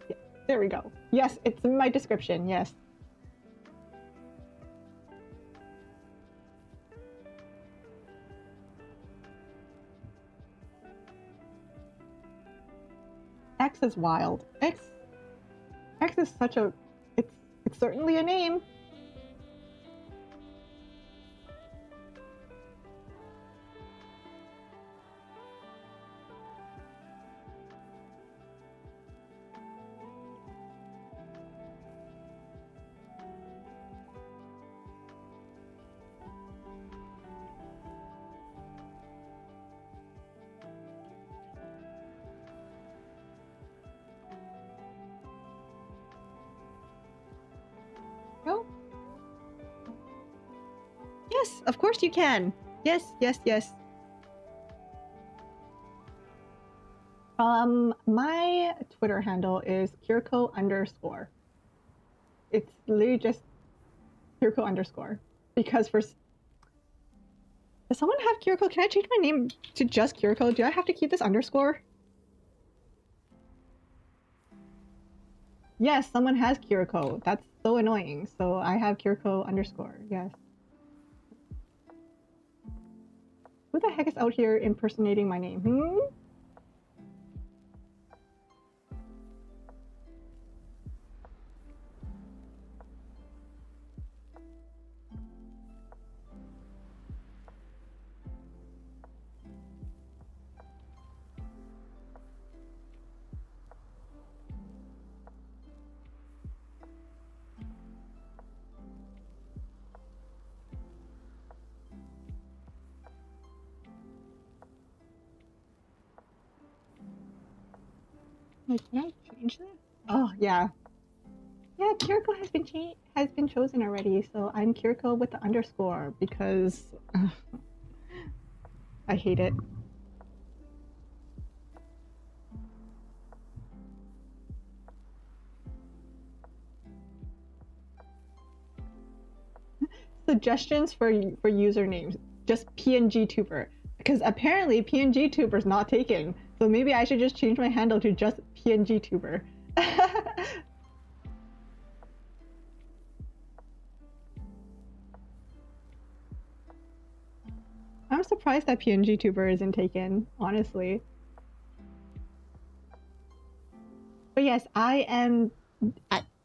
Yeah, there we go. Yes, it's in my description, yes. X is wild. X is such a... It's certainly a name. No? Yes, of course you can. Yes, yes, yes. My Twitter handle is Kiriko_. It's literally just Kiriko_. Because does someone have Kiriko? Can I change my name to just Kiriko? Do I have to keep this underscore? Yes, someone has Kiriko. That's so annoying. So I have Kiriko_. Yes. Who the heck is out here impersonating my name? Hmm? Wait, can I change this? Oh yeah. Yeah, Kiriko has been chosen already, so I'm Kiriko with the underscore because I hate it. Suggestions for usernames. Just PNG Tuber. Because apparently PNG Tuber's not taken. So maybe I should just change my handle to just PNG Tuber. I'm surprised that PNG Tuber isn't taken, honestly. But yes, I'm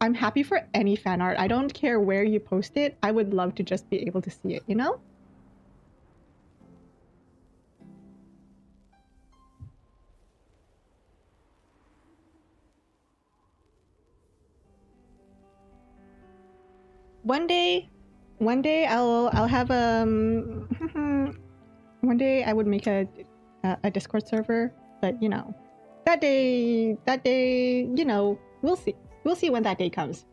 happy for any fan art. I don't care where you post it. I would love to just be able to see it, you know? One day, One day I'll have one day I would make a Discord server, but you know, that day, you know, we'll see. We'll see when that day comes.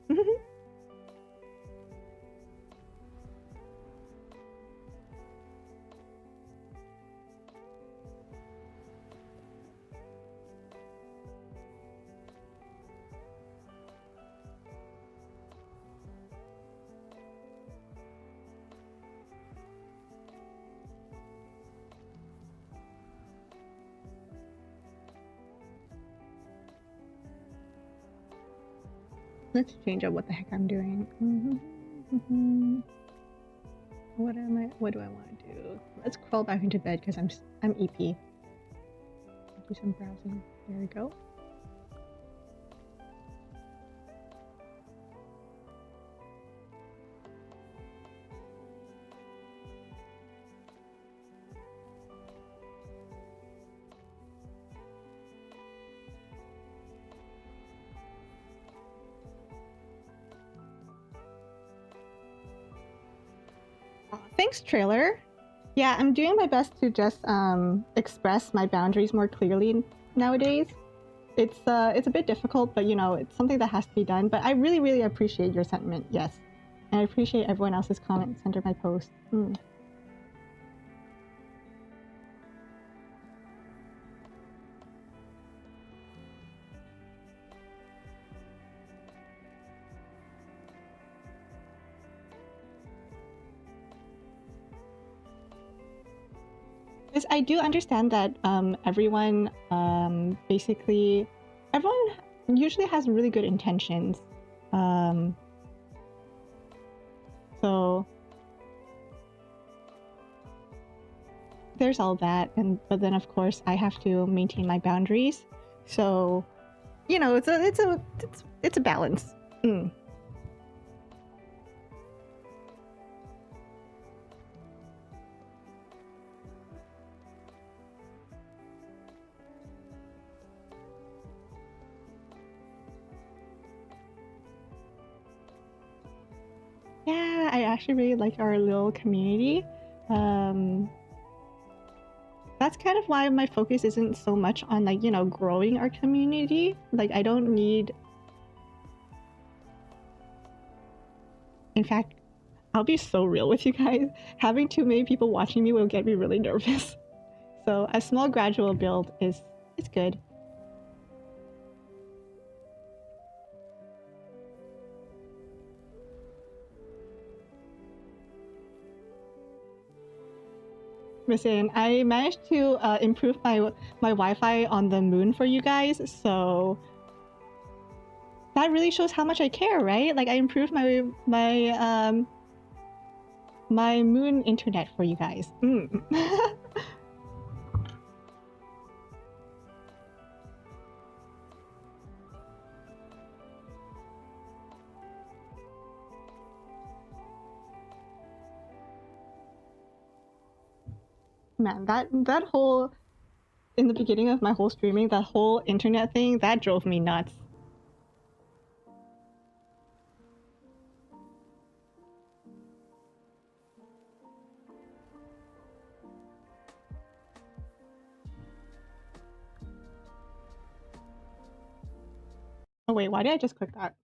Let's change up what the heck I'm doing. What do I want to do? Let's crawl back into bed because I'm EP. Do some browsing. There we go. Thanks, trailer. Yeah, I'm doing my best to just express my boundaries more clearly nowadays. It's a bit difficult, but you know, it's something that has to be done. But I really, really appreciate your sentiment, yes. And I appreciate everyone else's comments under my post. Because I do understand that everyone basically everyone usually has really good intentions. So there's all that, but then of course I have to maintain my boundaries. So you know, it's a balance. Yeah, I actually really like our little community. That's kind of why my focus isn't so much on like, you know, growing our community. Like I don't need... In fact, I'll be so real with you guys. Having too many people watching me will get me really nervous. So a small gradual build is good. Listen, I managed to improve my Wi-Fi on the moon for you guys, so that really shows how much I care, right? Like I improved my moon internet for you guys. Man, that whole... in the beginning of my whole streaming, that whole internet thing, that drove me nuts. Oh wait, why did I just click that?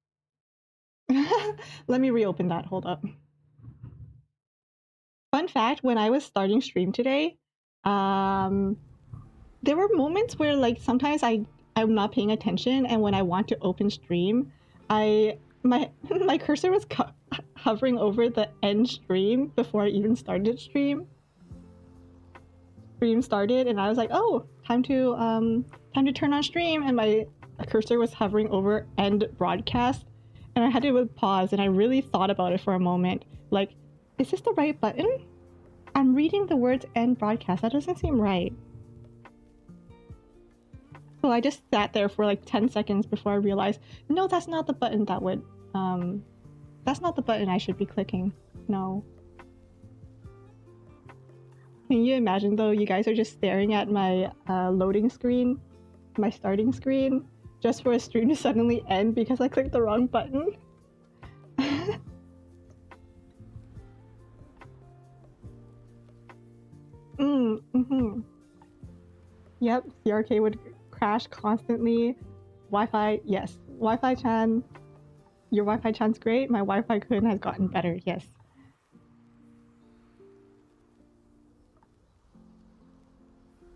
Let me reopen that, hold up. Fun fact, when I was starting stream today, there were moments where like sometimes I'm not paying attention, and when I want to open stream, my cursor was hovering over the end stream before I even started stream. Stream started, and I was like, oh, time to turn on stream, and my cursor was hovering over end broadcast, and I had to pause, and I really thought about it for a moment. Like, is this the right button? I'm reading the words end broadcast. That doesn't seem right. So I just sat there for like 10 seconds before I realized, no, that's not the button that would, that's not the button I should be clicking. No. Can you imagine though, you guys are just staring at my loading screen, my starting screen, just for a stream to suddenly end because I clicked the wrong button? Yep, CRK would crash constantly. Wi-Fi, yes. Wi-Fi Chan, your Wi-Fi Chan's great. My Wi-Fi Kun has gotten better, yes.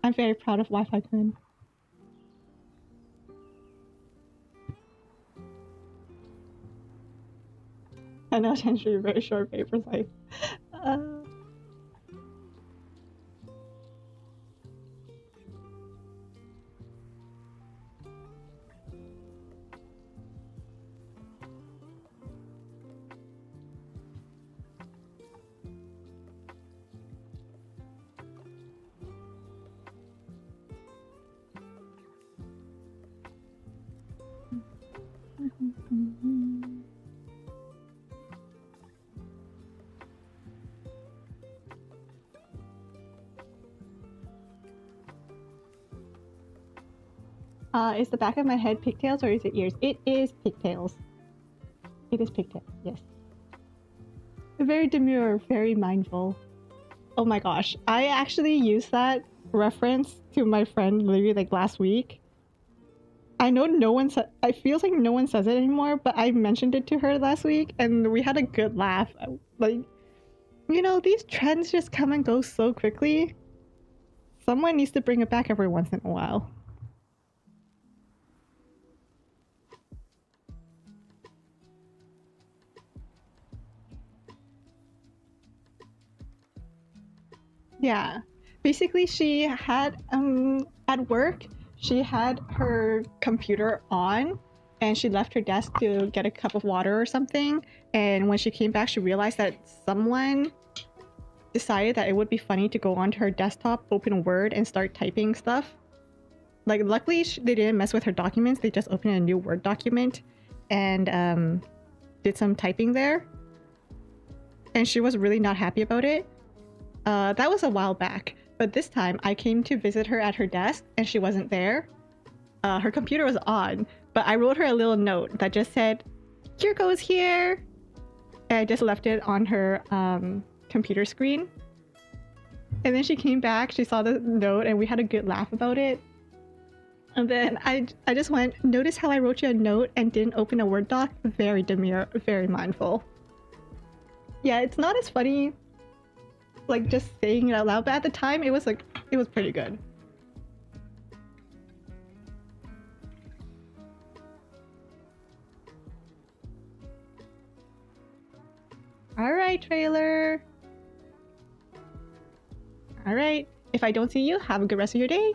I'm very proud of Wi-Fi Kun. I know Chenshi, very short, very precise. Uh, is the back of my head pigtails or is it ears? It is pigtails. It is pigtails, yes. Very demure, very mindful. Oh my gosh, I actually used that reference to my friend literally like last week. I know no one said. I feel like no one says it anymore, but I mentioned it to her last week, and we had a good laugh. Like, you know, these trends just come and go so quickly. Someone needs to bring it back every once in a while. Yeah. Basically, she had at work, she had her computer on and she left her desk to get a cup of water or something, and when she came back she realized that someone decided that it would be funny to go onto her desktop, open Word and start typing stuff. Like, luckily they didn't mess with her documents, they just opened a new Word document and did some typing there, and she was really not happy about it. That was a while back, but this time I came to visit her at her desk and she wasn't there. Her computer was on, but I wrote her a little note that just said, "Kirko is here!" And I just left it on her computer screen. And then she came back, she saw the note, and we had a good laugh about it. And then I just went, "Notice how I wrote you a note and didn't open a Word doc?" Very demure, very mindful. Yeah, it's not as funny like just saying it out loud, but at the time it was pretty good. All right, trailer. All right, if I don't see you, have a good rest of your day.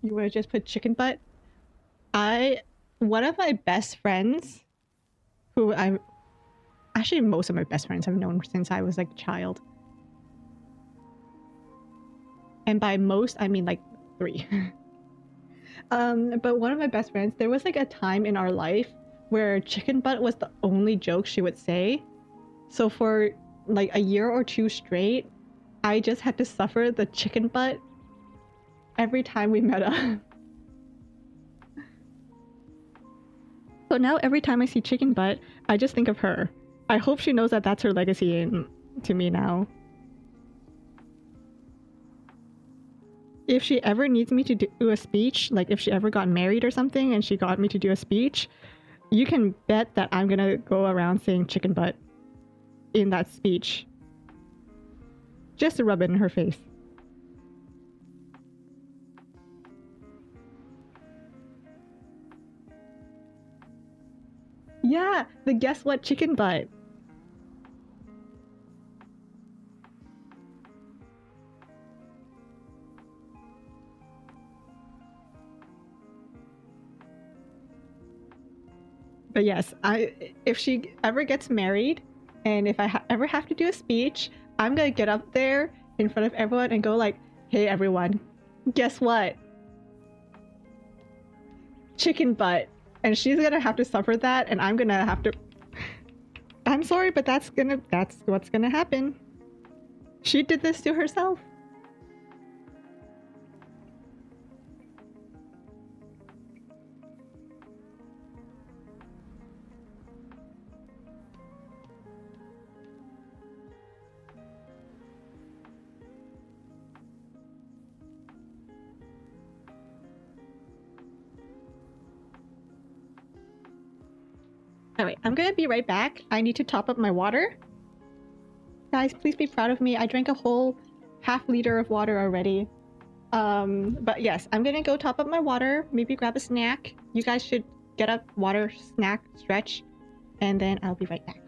You would have just put chicken butt. One of my best friends, who I'm actually most of my best friends I've known since I was like a child. And by most, I mean like 3. But one of my best friends, there was like a time in our life where chicken butt was the only joke she would say. So for like a year or 2 straight, I just had to suffer the chicken butt every time we met up. So now every time I see chicken butt, I just think of her. I hope she knows that that's her legacy to me now. If she ever needs me to do a speech, like if she ever got married or something and she got me to do a speech, you can bet that I'm gonna go around saying chicken butt in that speech. Just to rub it in her face. Yeah, the guess what chicken butt. But yes, if she ever gets married, and if I ever have to do a speech, I'm gonna get up there in front of everyone and go like, "Hey everyone, guess what? Chicken butt. And she's gonna have to suffer that, and I'm gonna have to... I'm sorry, but that's what's gonna happen. She did this to herself. Alright, I'm gonna be right back. I need to top up my water. Guys, please be proud of me. I drank a whole half-liter of water already. But yes, I'm gonna go top up my water, maybe grab a snack. You guys should get up, water, snack, stretch, and then I'll be right back.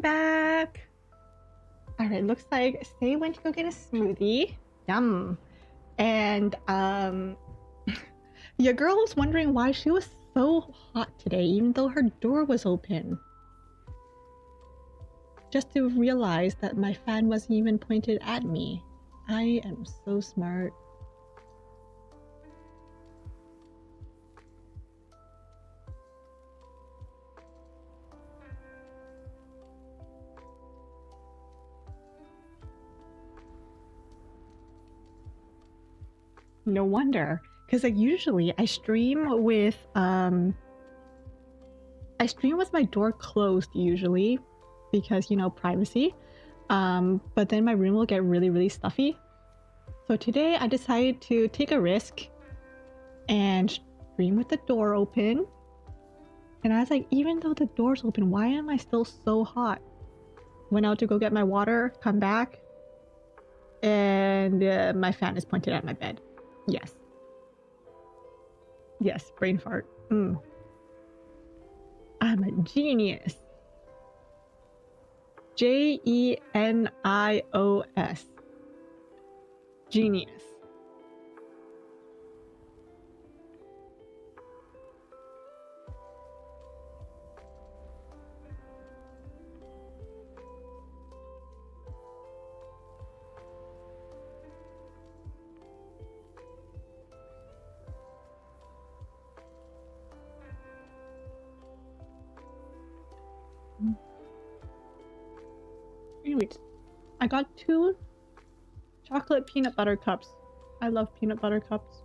back. All right, looks like Say went to go get a smoothie. Yum. And your girl was wondering why she was so hot today, even though her door was open. Just to realize that my fan wasn't even pointed at me. I am so smart. No wonder, because like usually I stream with my door closed usually, because you know, privacy. But then my room will get really stuffy. So today I decided to take a risk and stream with the door open. And I was like, even though the door's open, why am I still so hot? Went out to go get my water, come back, and my fan is pointed at my bed. Yes. Yes, brain fart. I'm a genius. Genius. Genius. Anyways, I got 2 chocolate peanut butter cups. I love peanut butter cups.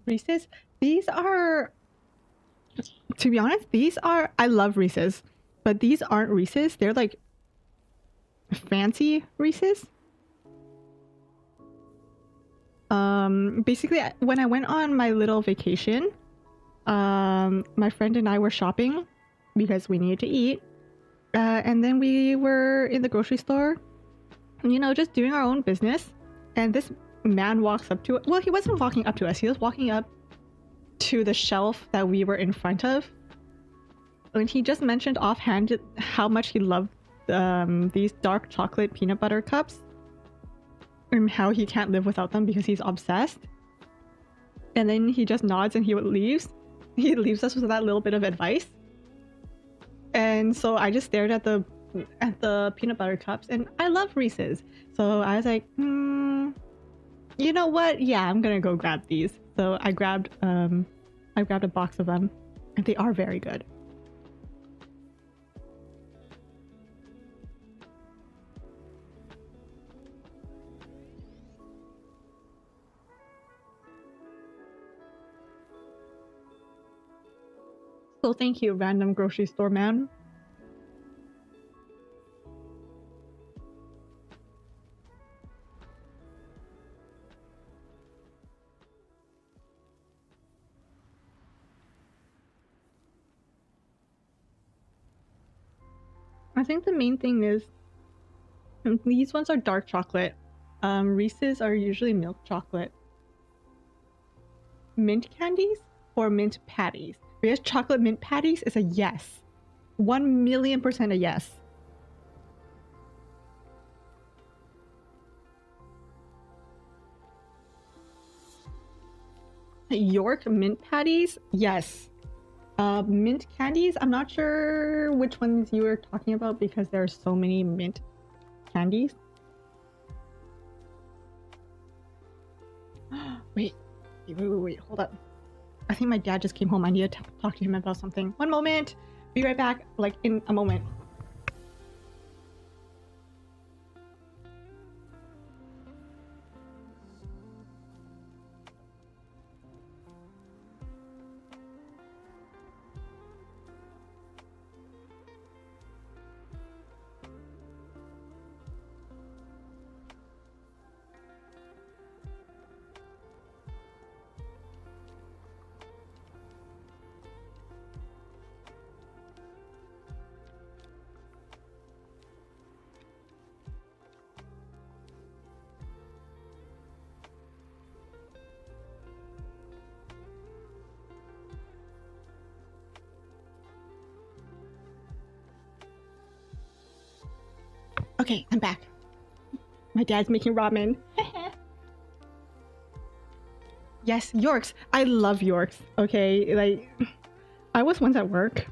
Reese's, these are, to be honest, I love Reese's, but these aren't Reese's. They're like fancy Reese's. Basically, when I went on my little vacation, my friend and I were shopping because we needed to eat. And then we were in the grocery store, you know, just doing our own business. And this man walks up to it. Well, he wasn't walking up to us. He was walking up to the shelf that we were in front of. And he just mentioned offhand how much he loved these dark chocolate peanut butter cups. And how he can't live without them because he's obsessed. And then he just nods and he leaves. He leaves us with that little bit of advice. And so I just stared at the peanut butter cups, and I love Reese's. So I was like, you know what? Yeah, I'm gonna go grab these. So I grabbed a box of them, and they are very good. So thank you, random grocery store man. I think the main thing is these ones are dark chocolate. Reese's are usually milk chocolate. Mint candies or mint patties? Because chocolate mint patties is a yes. 1,000,000% a yes. York mint patties? Yes. Mint candies? I'm not sure which ones you were talking about because there are so many mint candies. Wait, Wait, hold up. I think my dad just came home. I need to talk to him about something. One moment. Be right back, like in a moment. Okay, I'm back. My dad's making ramen. Yes, Yorks. I love Yorks. Okay, like I was once at work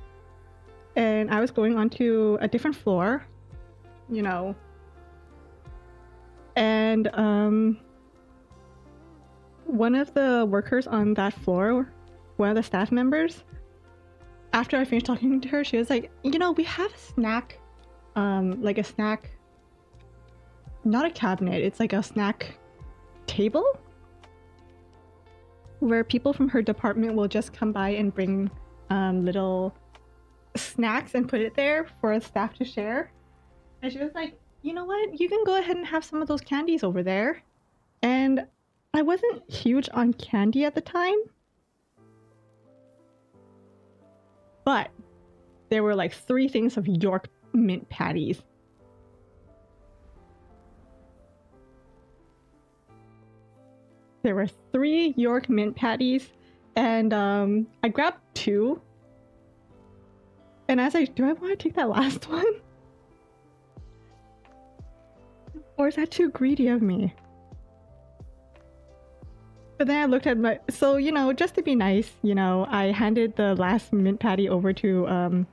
and I was going onto a different floor, you know. And one of the workers on that floor, one of the staff members, after I finished talking to her, she was like, you know, we have a snack, like a snack, not a cabinet, it's like a snack table where people from her department will just come by and bring little snacks and put it there for staff to share. And she was like, you know what, you can go ahead and have some of those candies over there. And I wasn't huge on candy at the time, but there were like 3 things of York mint patties. There were 3 York mint patties, and I grabbed 2. And I was like, do I want to take that last one? Or is that too greedy of me? But then I looked at my... So, you know, just to be nice, you know, I handed the last mint patty over to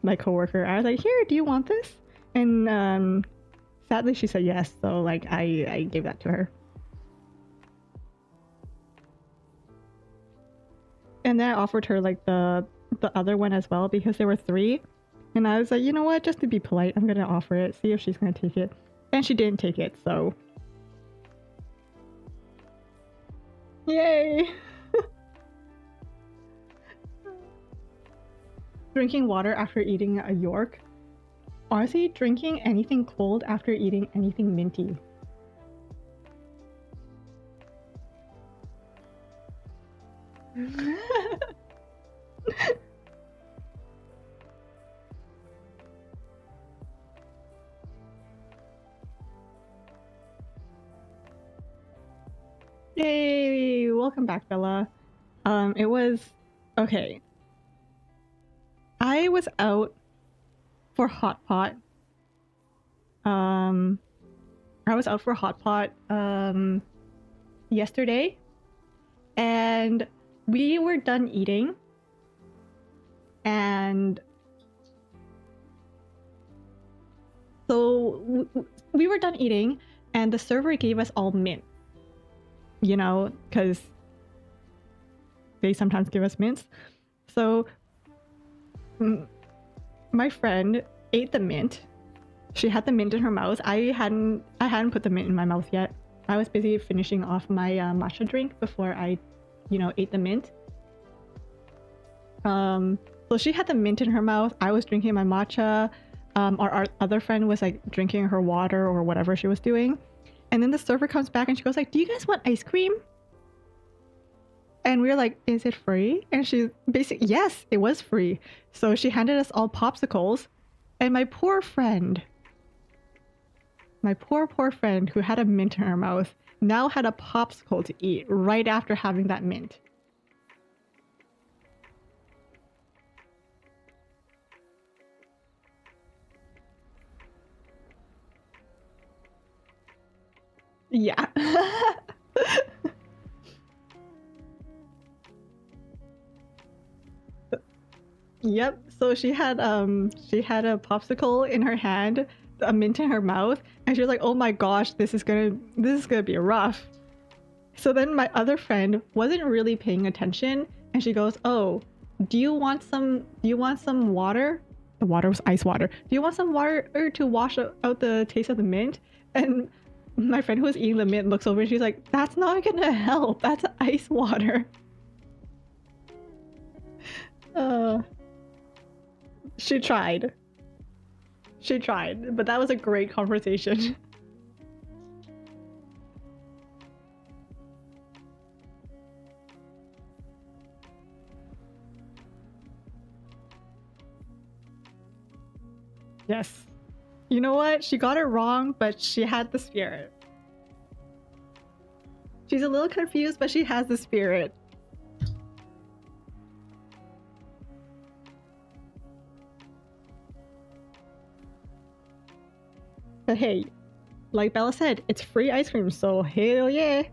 my coworker. I was like, here, do you want this? And sadly, she said yes. So, like, I gave that to her. And then I offered her like the other one as well because there were 3. And I was like, you know what, just to be polite, I'm gonna offer it, see if she's gonna take it. And she didn't take it, so yay. Drinking water after eating a York. Honestly, drinking anything cold after eating anything minty. Yay! Welcome back, Bella. It was... Okay. I was out for hot pot. I was out for hot pot yesterday, and we were done eating, and so we were done eating, and the server gave us all mint. You know, because they sometimes give us mints. So my friend ate the mint. She had the mint in her mouth. I hadn't put the mint in my mouth yet. I was busy finishing off my matcha drink before I, you know, ate the mint. So she had the mint in her mouth. I was drinking my matcha. Our other friend was like drinking her water or whatever she was doing. And then the server comes back and she goes like, do you guys want ice cream? And we were like, is it free? And she's basically, yes, it was free. So she handed us all popsicles. And my poor friend who had a mint in her mouth now had a popsicle to eat right after having that mint. Yeah. Yep. So she had a popsicle in her hand, a mint in her mouth, and she was like, "Oh my gosh, this is gonna be rough." So then my other friend wasn't really paying attention, and she goes, "Oh, do you want some water?" The water was ice water. "Do you want some water to wash out the taste of the mint?" And my friend who was eating the mint looks over and she's like, "That's not gonna help. That's ice water." Uh, she tried. She tried, but that was a great conversation. Yes. You know what? She got it wrong, but she had the spirit. She's a little confused, but she has the spirit. But hey, like Bella said, it's free ice cream, so hell yeah.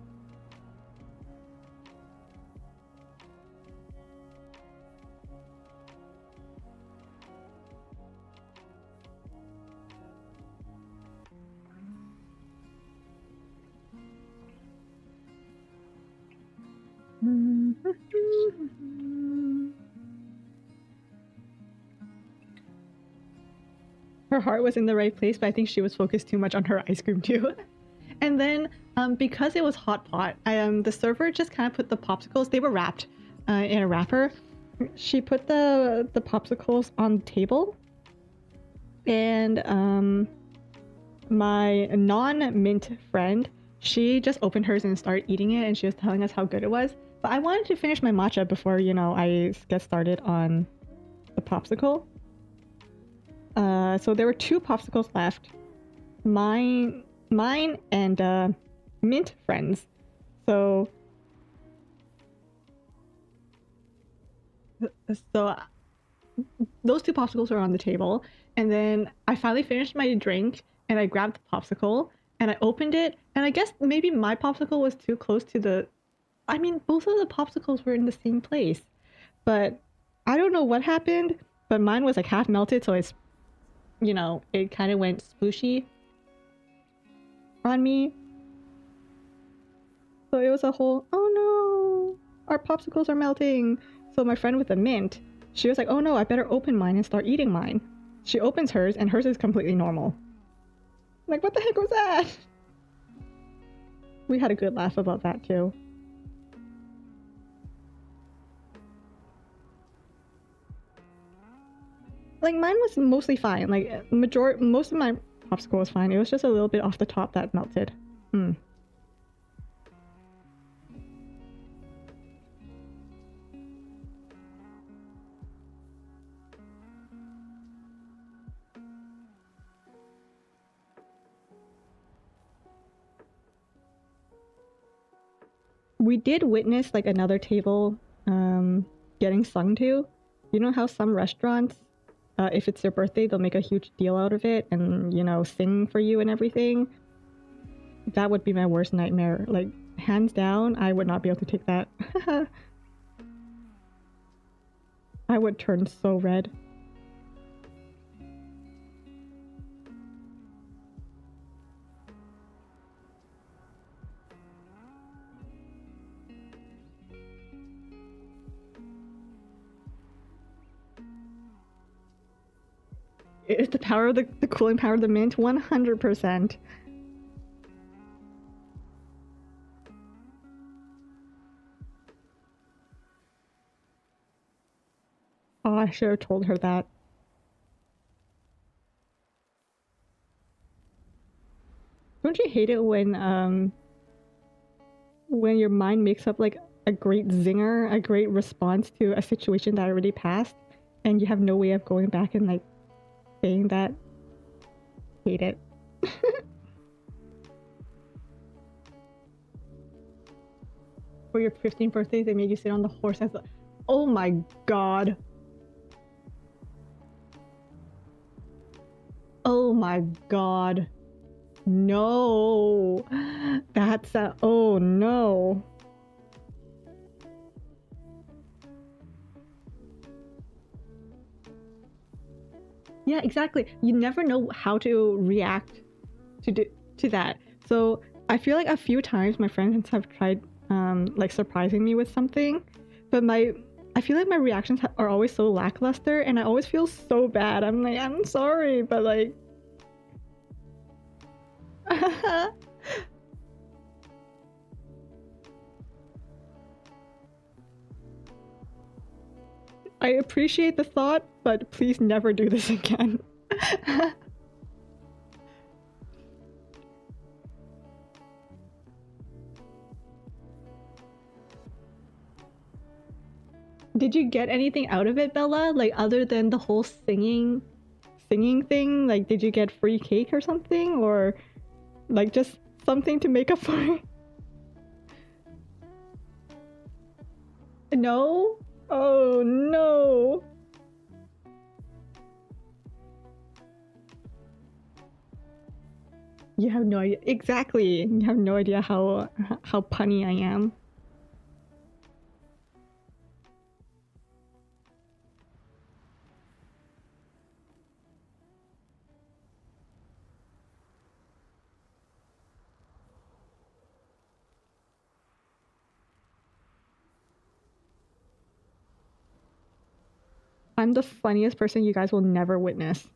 Her heart was in the right place, but I think she was focused too much on her ice cream too. And then, because it was hot pot, the server just kind of put the popsicles. They were wrapped in a wrapper. She put the popsicles on the table, and my non-mint friend, she just opened hers and started eating it, and she was telling us how good it was. But I wanted to finish my matcha before, I get started on the popsicle. So there were 2 popsicles left. Mine and mint friends. So those 2 popsicles were on the table, and then I finally finished my drink and I grabbed the popsicle and I opened it, and I guess maybe my popsicle was too close to the both of the popsicles were in the same place, but I don't know what happened, but mine was like half melted, so it's it kind of went spooshy on me. So it was a whole, oh no, our popsicles are melting. So my friend with the mint, she was like, oh no, I better open mine and start eating mine. She opens hers and hers is completely normal. Like, what the heck was that? We had a good laugh about that too. Like, mine was mostly fine. Like, most of my popsicle was fine. It was just a little bit off the top that melted. We did witness like another table getting sung to. You know how some restaurants, if it's their birthday, they'll make a huge deal out of it and, sing for you and everything. That would be my worst nightmare. Like, hands down, I would not be able to take that. I would turn so red. It's the power of the cooling power of the mint, 100%. Oh, I should have told her that. Don't you hate it when your mind makes up like a great zinger, a great response to a situation that already passed, and you have no way of going back and like saying that? Hate it. For your 15th birthday, they made you sit on the horse. Oh my god. Oh my god. No. That's a... Oh no. Yeah, exactly. You never know how to react to that. So I feel like a few times my friends have tried like surprising me with something, but I feel like my reactions are always so lackluster, and I always feel so bad. I'm like, I'm sorry, but like I appreciate the thought, but please never do this again. Did you get anything out of it, Bella? Like, other than the whole singing thing? Like, did you get free cake or something? Or like just something to make up for it? No? Oh no. You have no idea. Exactly. You have no idea how punny I am. I'm the funniest person you guys will never witness.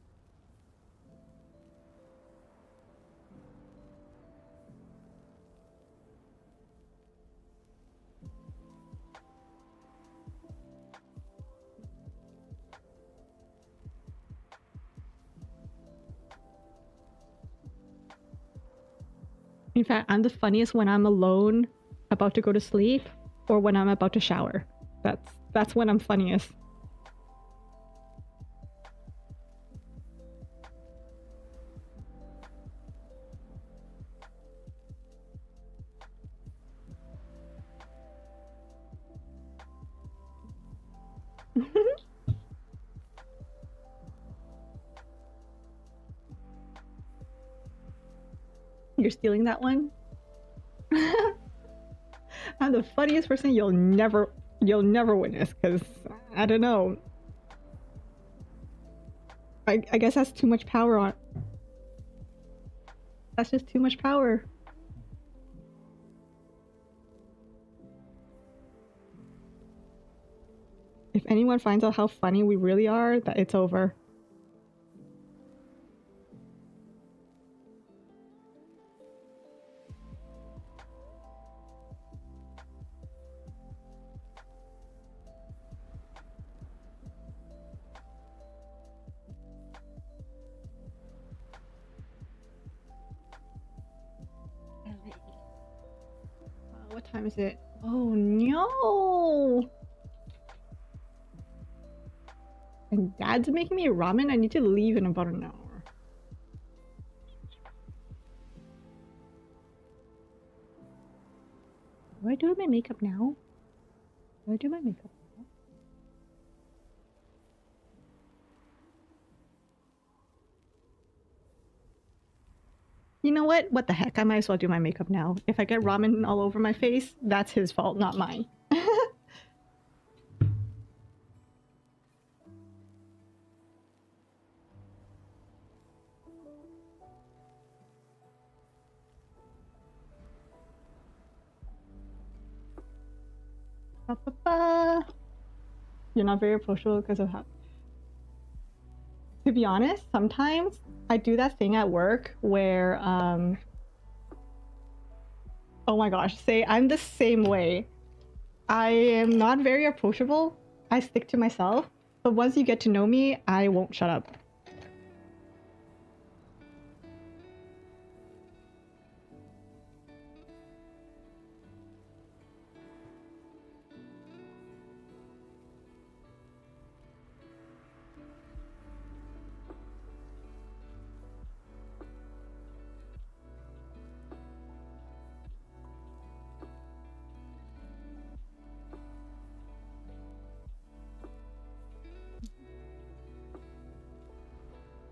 In fact, I'm the funniest when I'm alone, about to go to sleep, or when I'm about to shower. That's when I'm funniest. You're stealing that one? I'm the funniest person you'll never witness, because I don't know. I guess that's too much power on. That's just too much power. If anyone finds out how funny we really are, that it's over. What time is it? Oh no! And Dad's making me ramen? I need to leave in about an hour. Do I do my makeup now? Do I do my makeup now? You know what? What the heck? I might as well do my makeup now. If I get ramen all over my face, that's his fault, not mine. You're not very approachable because of how... To be honest, sometimes I do that thing at work where, oh my gosh, say I'm the same way. I am not very approachable. I stick to myself. But once you get to know me, I won't shut up.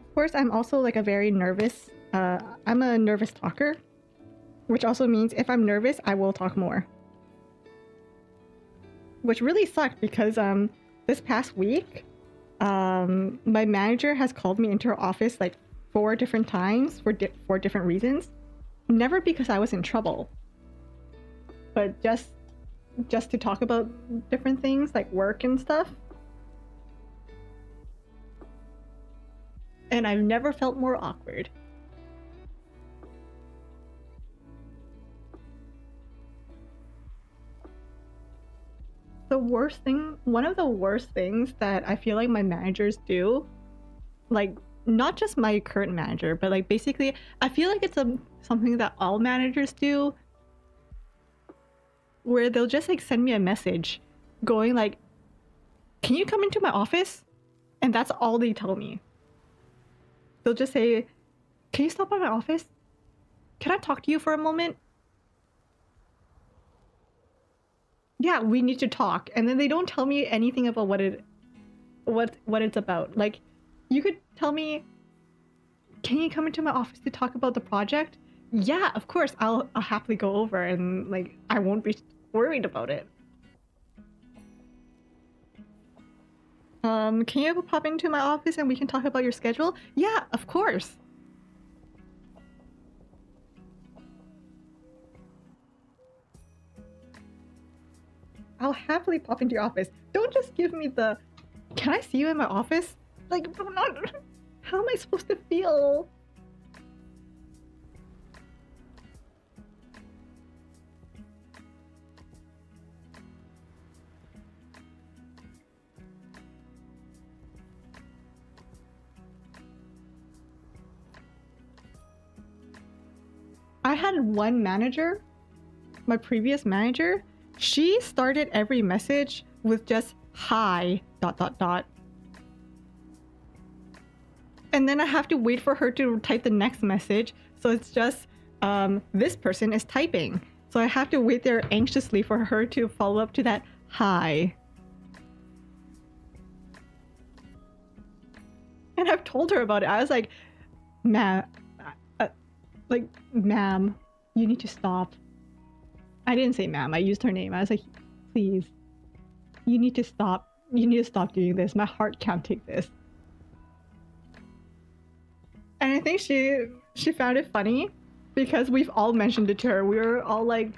Of course, I'm also like a very nervous, I'm a nervous talker, which also means if I'm nervous, I will talk more. Which really sucked because this past week, my manager has called me into her office like 4 different times for 4 different reasons. Never because I was in trouble. but just to talk about different things like work and stuff. And I've never felt more awkward. The worst thing, one of the worst things that I feel like my managers do, like not just my current manager, but like basically I feel like it's something that all managers do, where they'll just like send me a message going like, can you come into my office? And that's all they tell me. They'll just say, can you stop by my office? Can I talk to you for a moment? Yeah, we need to talk. And then they don't tell me anything about what it's about. Like, you could tell me, can you come into my office to talk about the project? Yeah, of course. I'll happily go over, and like I won't be worried about it. Can you pop into my office and we can talk about your schedule? Yeah, of course. I'll happily pop into your office. Don't just give me the, can I see you in my office? Like, how am I supposed to feel? I had one manager, my previous manager, she started every message with just hi ... And then I have to wait for her to type the next message. So it's just, this person is typing. So I have to wait there anxiously for her to follow up to that hi. And I've told her about it. I was like, ma'am, ma'am, you need to stop. I didn't say ma'am, I used her name. I was like, please, you need to stop. You need to stop doing this. My heart can't take this. And I think she found it funny because we've all mentioned it to her. We were all like,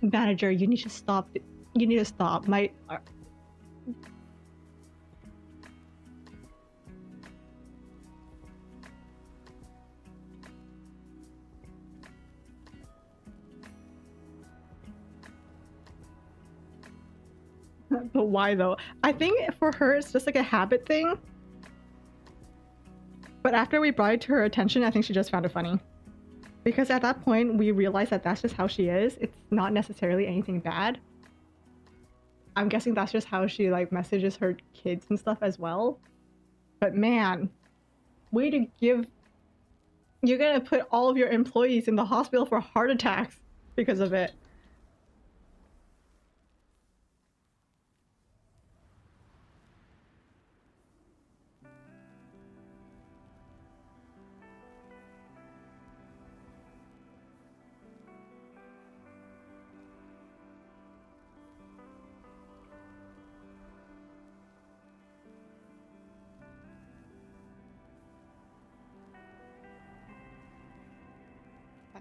manager, you need to stop. You need to stop. But why though? I think for her it's just like a habit thing. But after we brought it to her attention, I think she just found it funny. Because at that point, we realized that that's just how she is. It's not necessarily anything bad. I'm guessing that's just how she like messages her kids and stuff as well. But man, way to give... You're gonna put all of your employees in the hospital for heart attacks because of it.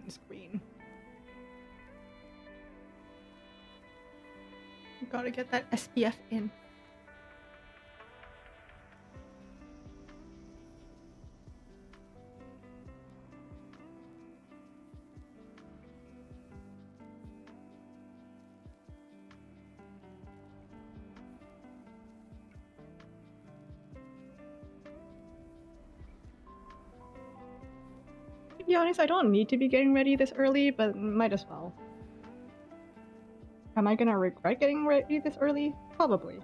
Screen. Gotta get that SPF in. To be honest, I don't need to be getting ready this early, but might as well. Am I gonna regret getting ready this early? Probably.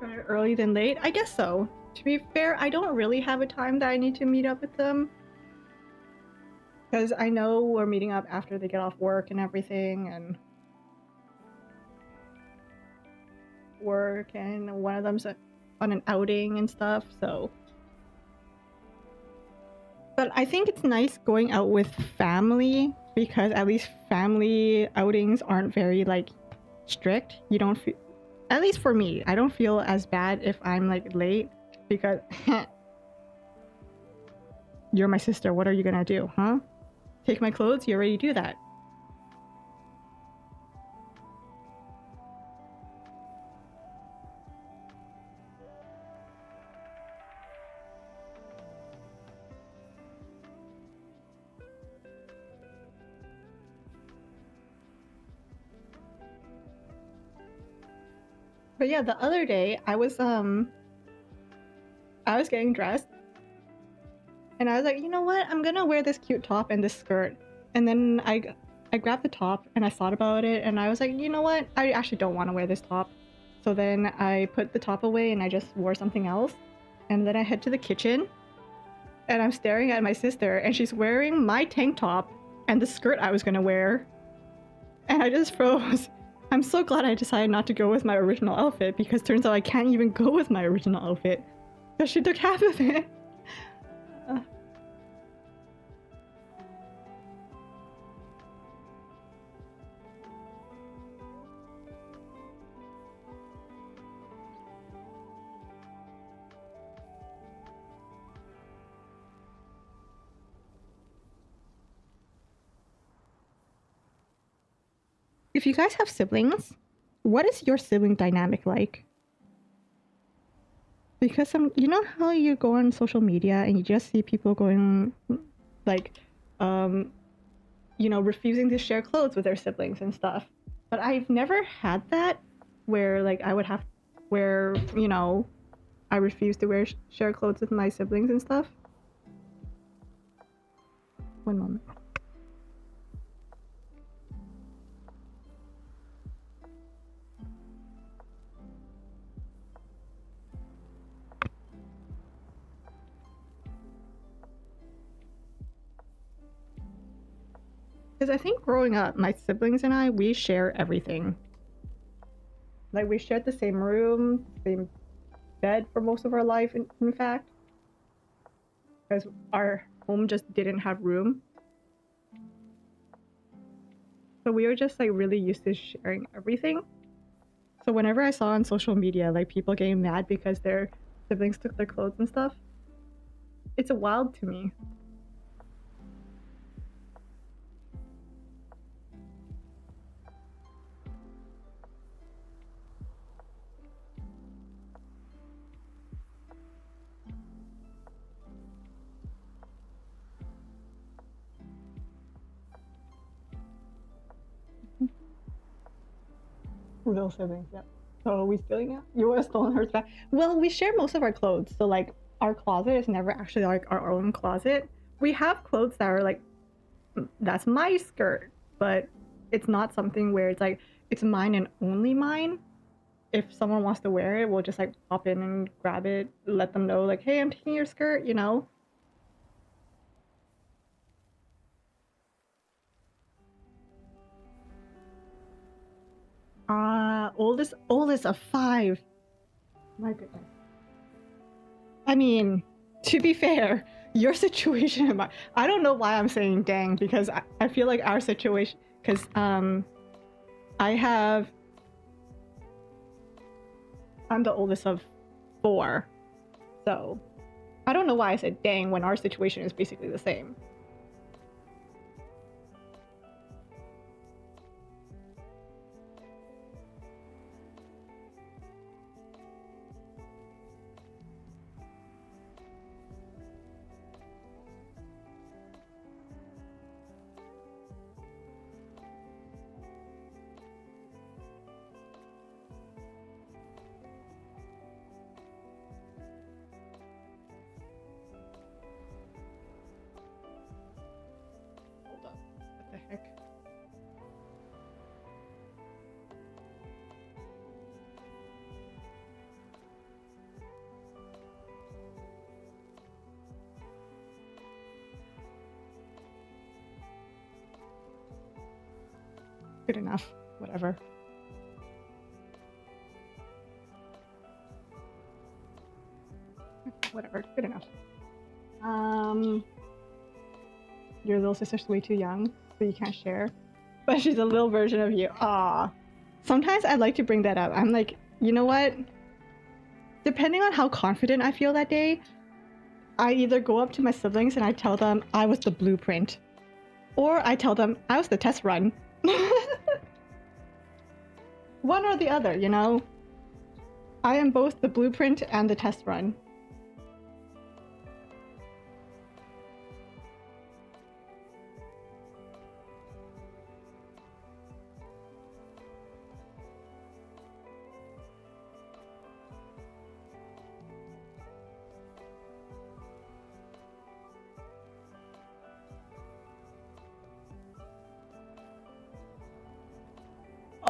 Better early than late? I guess so. To be fair, I don't really have a time that I need to meet up with them. Because I know we're meeting up after they get off work and everything, and... work, and one of them's on an outing and stuff. So, but I think it's nice going out with family because at least family outings aren't very like strict. You don't feel, at least for me, I don't feel as bad if I'm like late because you're my sister. What are you gonna do, huh? Take my clothes? You already do that. But yeah, the other day I was getting dressed and I was like, you know what? I'm gonna wear this cute top and this skirt. And then I grabbed the top and I thought about it and I was like, you know what? I actually don't want to wear this top. So then I put the top away and I just wore something else. And then I head to the kitchen and I'm staring at my sister and she's wearing my tank top and the skirt I was gonna wear. And I just froze. I'm so glad I decided not to go with my original outfit because turns out I can't even go with my original outfit because she took half of it. If you guys have siblings, what is your sibling dynamic like? Because you know how you go on social media and you just see people going like refusing to share clothes with their siblings and stuff. But I've never had that where like I would have where, I refuse to share clothes with my siblings and stuff. One moment. Because I think growing up, my siblings and I, we share everything. Like, we shared the same room, same bed for most of our life, in fact. Because our home just didn't have room. So we were just, like, really used to sharing everything. So whenever I saw on social media, like, people getting mad because their siblings took their clothes and stuff, it's wild to me. Real siblings, yeah. So are we stealing it? You would have stolen hers back. Well, we share most of our clothes, so like our closet is never actually like our own closet. We have clothes that are like, that's my skirt, but it's not something where it's like it's mine and only mine. If someone wants to wear it, we'll just like pop in and grab it, let them know like, hey, I'm taking your skirt, you know. Oldest of five. My goodness. I mean, to be fair, your situation, I don't know why I'm saying dang, because I feel like our situation, because I have, I'm the oldest of four, so I don't know why I said dang when our situation is basically the same. Hold up, what the heck? Good enough, whatever. Whatever, good enough. Your little sister's way too young, so you can't share. But she's a little version of you. Ah. Sometimes I'd like to bring that up. I'm like, you know what? Depending on how confident I feel that day, I either go up to my siblings and I tell them I was the blueprint, or I tell them I was the test run. One or the other, you know? I am both the blueprint and the test run.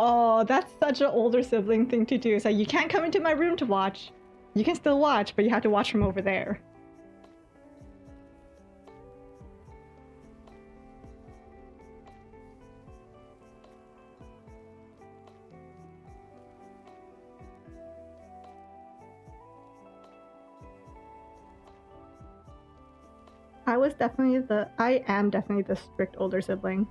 Oh, that's such an older sibling thing to do. So you can't come into my room to watch. You can still watch, but you have to watch from over there. I am definitely the strict older sibling.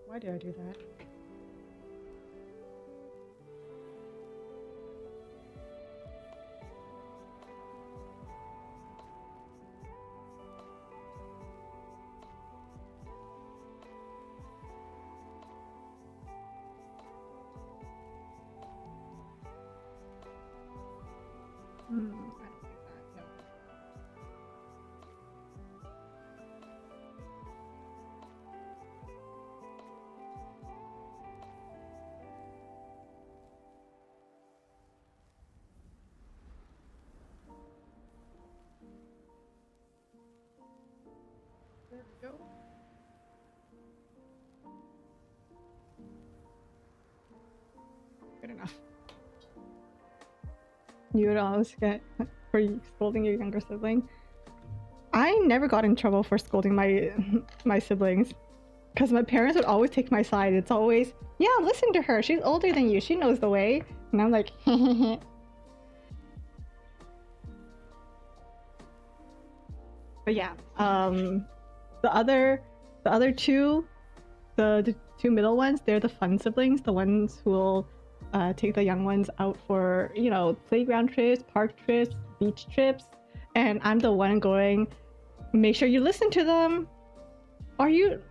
Why did I do that? I don't like that. No. There we go. Good enough. You would always get for scolding your younger sibling. I never got in trouble for scolding my siblings, because my parents would always take my side. It's always, yeah, listen to her. She's older than you. She knows the way. And I'm like, But yeah, the other two, the two middle ones, they're the fun siblings, the ones who will take the young ones out for, you know, playground trips, park trips, beach trips, and I'm the one going, make sure you listen to them.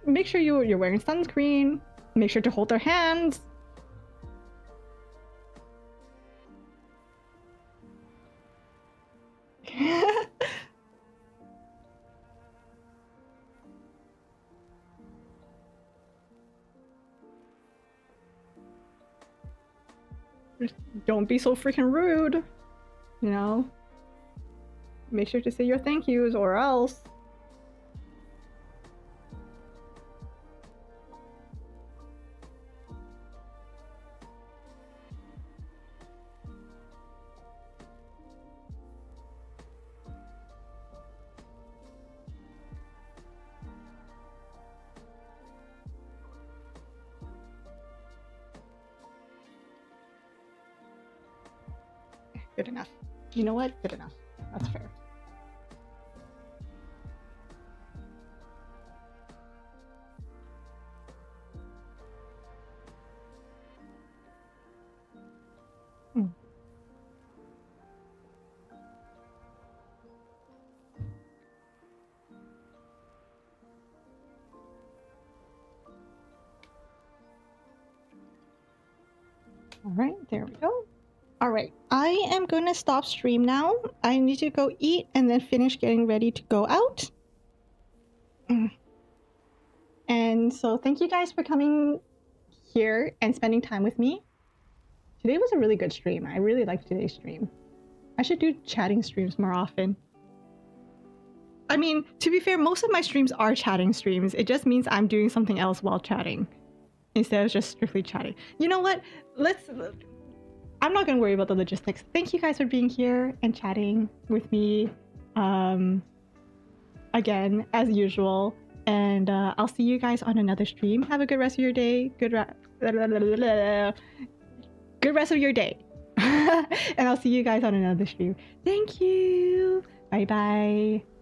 Make sure you're wearing sunscreen, make sure to hold their hands. Don't be so freaking rude, you know? Make sure to say your thank yous or else. Good enough. You know what? Good enough. That's fair. All right, there we go. All right, I am going to stop stream now. I need to go eat and then finish getting ready to go out. And so thank you guys for coming here and spending time with me. Today was a really good stream. I really liked today's stream. I should do chatting streams more often. I mean, to be fair, most of my streams are chatting streams. It just means I'm doing something else while chatting instead of just strictly chatting. You know what? I'm not gonna worry about the logistics. Thank you guys for being here and chatting with me again, as usual. And I'll see you guys on another stream. Have a good rest of your day. Good rest of your day. And I'll see you guys on another stream. Thank you. Bye bye.